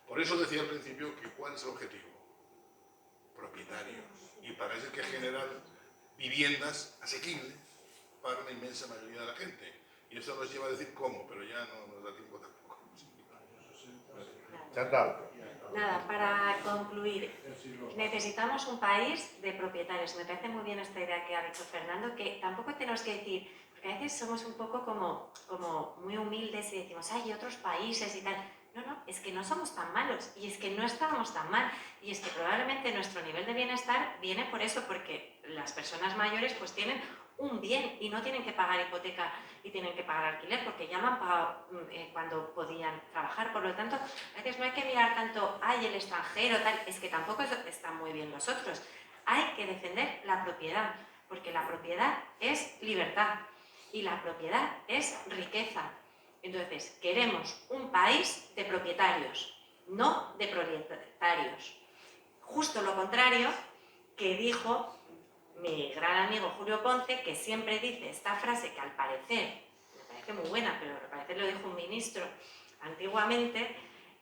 Por eso decía al principio que ¿cuál es el objetivo? Propietarios. Y para eso hay que generar viviendas asequibles para una inmensa mayoría de la gente. Y eso nos lleva a decir cómo, pero ya no nos da tiempo tampoco. Chantal. Nada, para concluir, necesitamos un país de propietarios. Me parece muy bien esta idea que ha dicho Fernando, que tampoco tenemos que decir, porque a veces somos un poco como muy humildes y decimos, hay otros países y tal. No, es que no somos tan malos y es que no estábamos tan mal y es que probablemente nuestro nivel de bienestar viene por eso, porque las personas mayores pues tienen un bien y no tienen que pagar hipoteca y tienen que pagar alquiler porque ya lo han pagado cuando podían trabajar. Por lo tanto, a veces no hay que mirar tanto, el extranjero, tal, es que tampoco están muy bien los otros. Hay que defender la propiedad, porque la propiedad es libertad y la propiedad es riqueza. Entonces, queremos un país de propietarios, no de proletarios. Justo lo contrario que dijo mi gran amigo Julio Ponce, que siempre dice esta frase que al parecer, me parece muy buena, pero al parecer lo dijo un ministro antiguamente,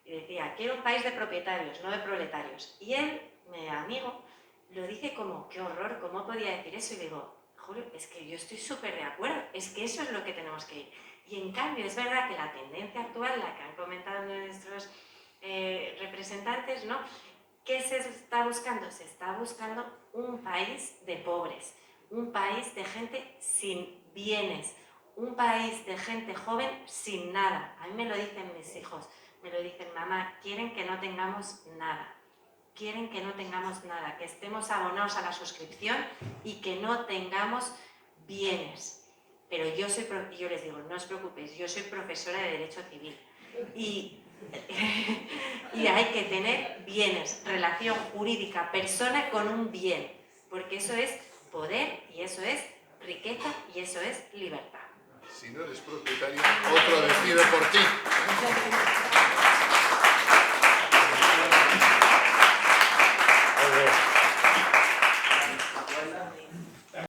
y decía, quiero un país de propietarios, no de proletarios. Y él, mi amigo, lo dice como, qué horror, ¿cómo podía decir eso? Y digo, Julio, es que yo estoy súper de acuerdo, es que eso es lo que tenemos que ir. Y en cambio es verdad que la tendencia actual, la que han comentado nuestros representantes, ¿no? ¿Qué se está buscando? Se está buscando un país de pobres, un país de gente sin bienes, un país de gente joven sin nada. A mí me lo dicen mis hijos, me lo dicen, mamá, quieren que no tengamos nada. Quieren que no tengamos nada, que estemos abonados a la suscripción y que no tengamos bienes. Pero yo les digo, no os preocupéis, yo soy profesora de Derecho Civil y hay que tener bienes, relación jurídica, persona con un bien, porque eso es poder y eso es riqueza y eso es libertad. Si no eres propietario, otro decide por ti.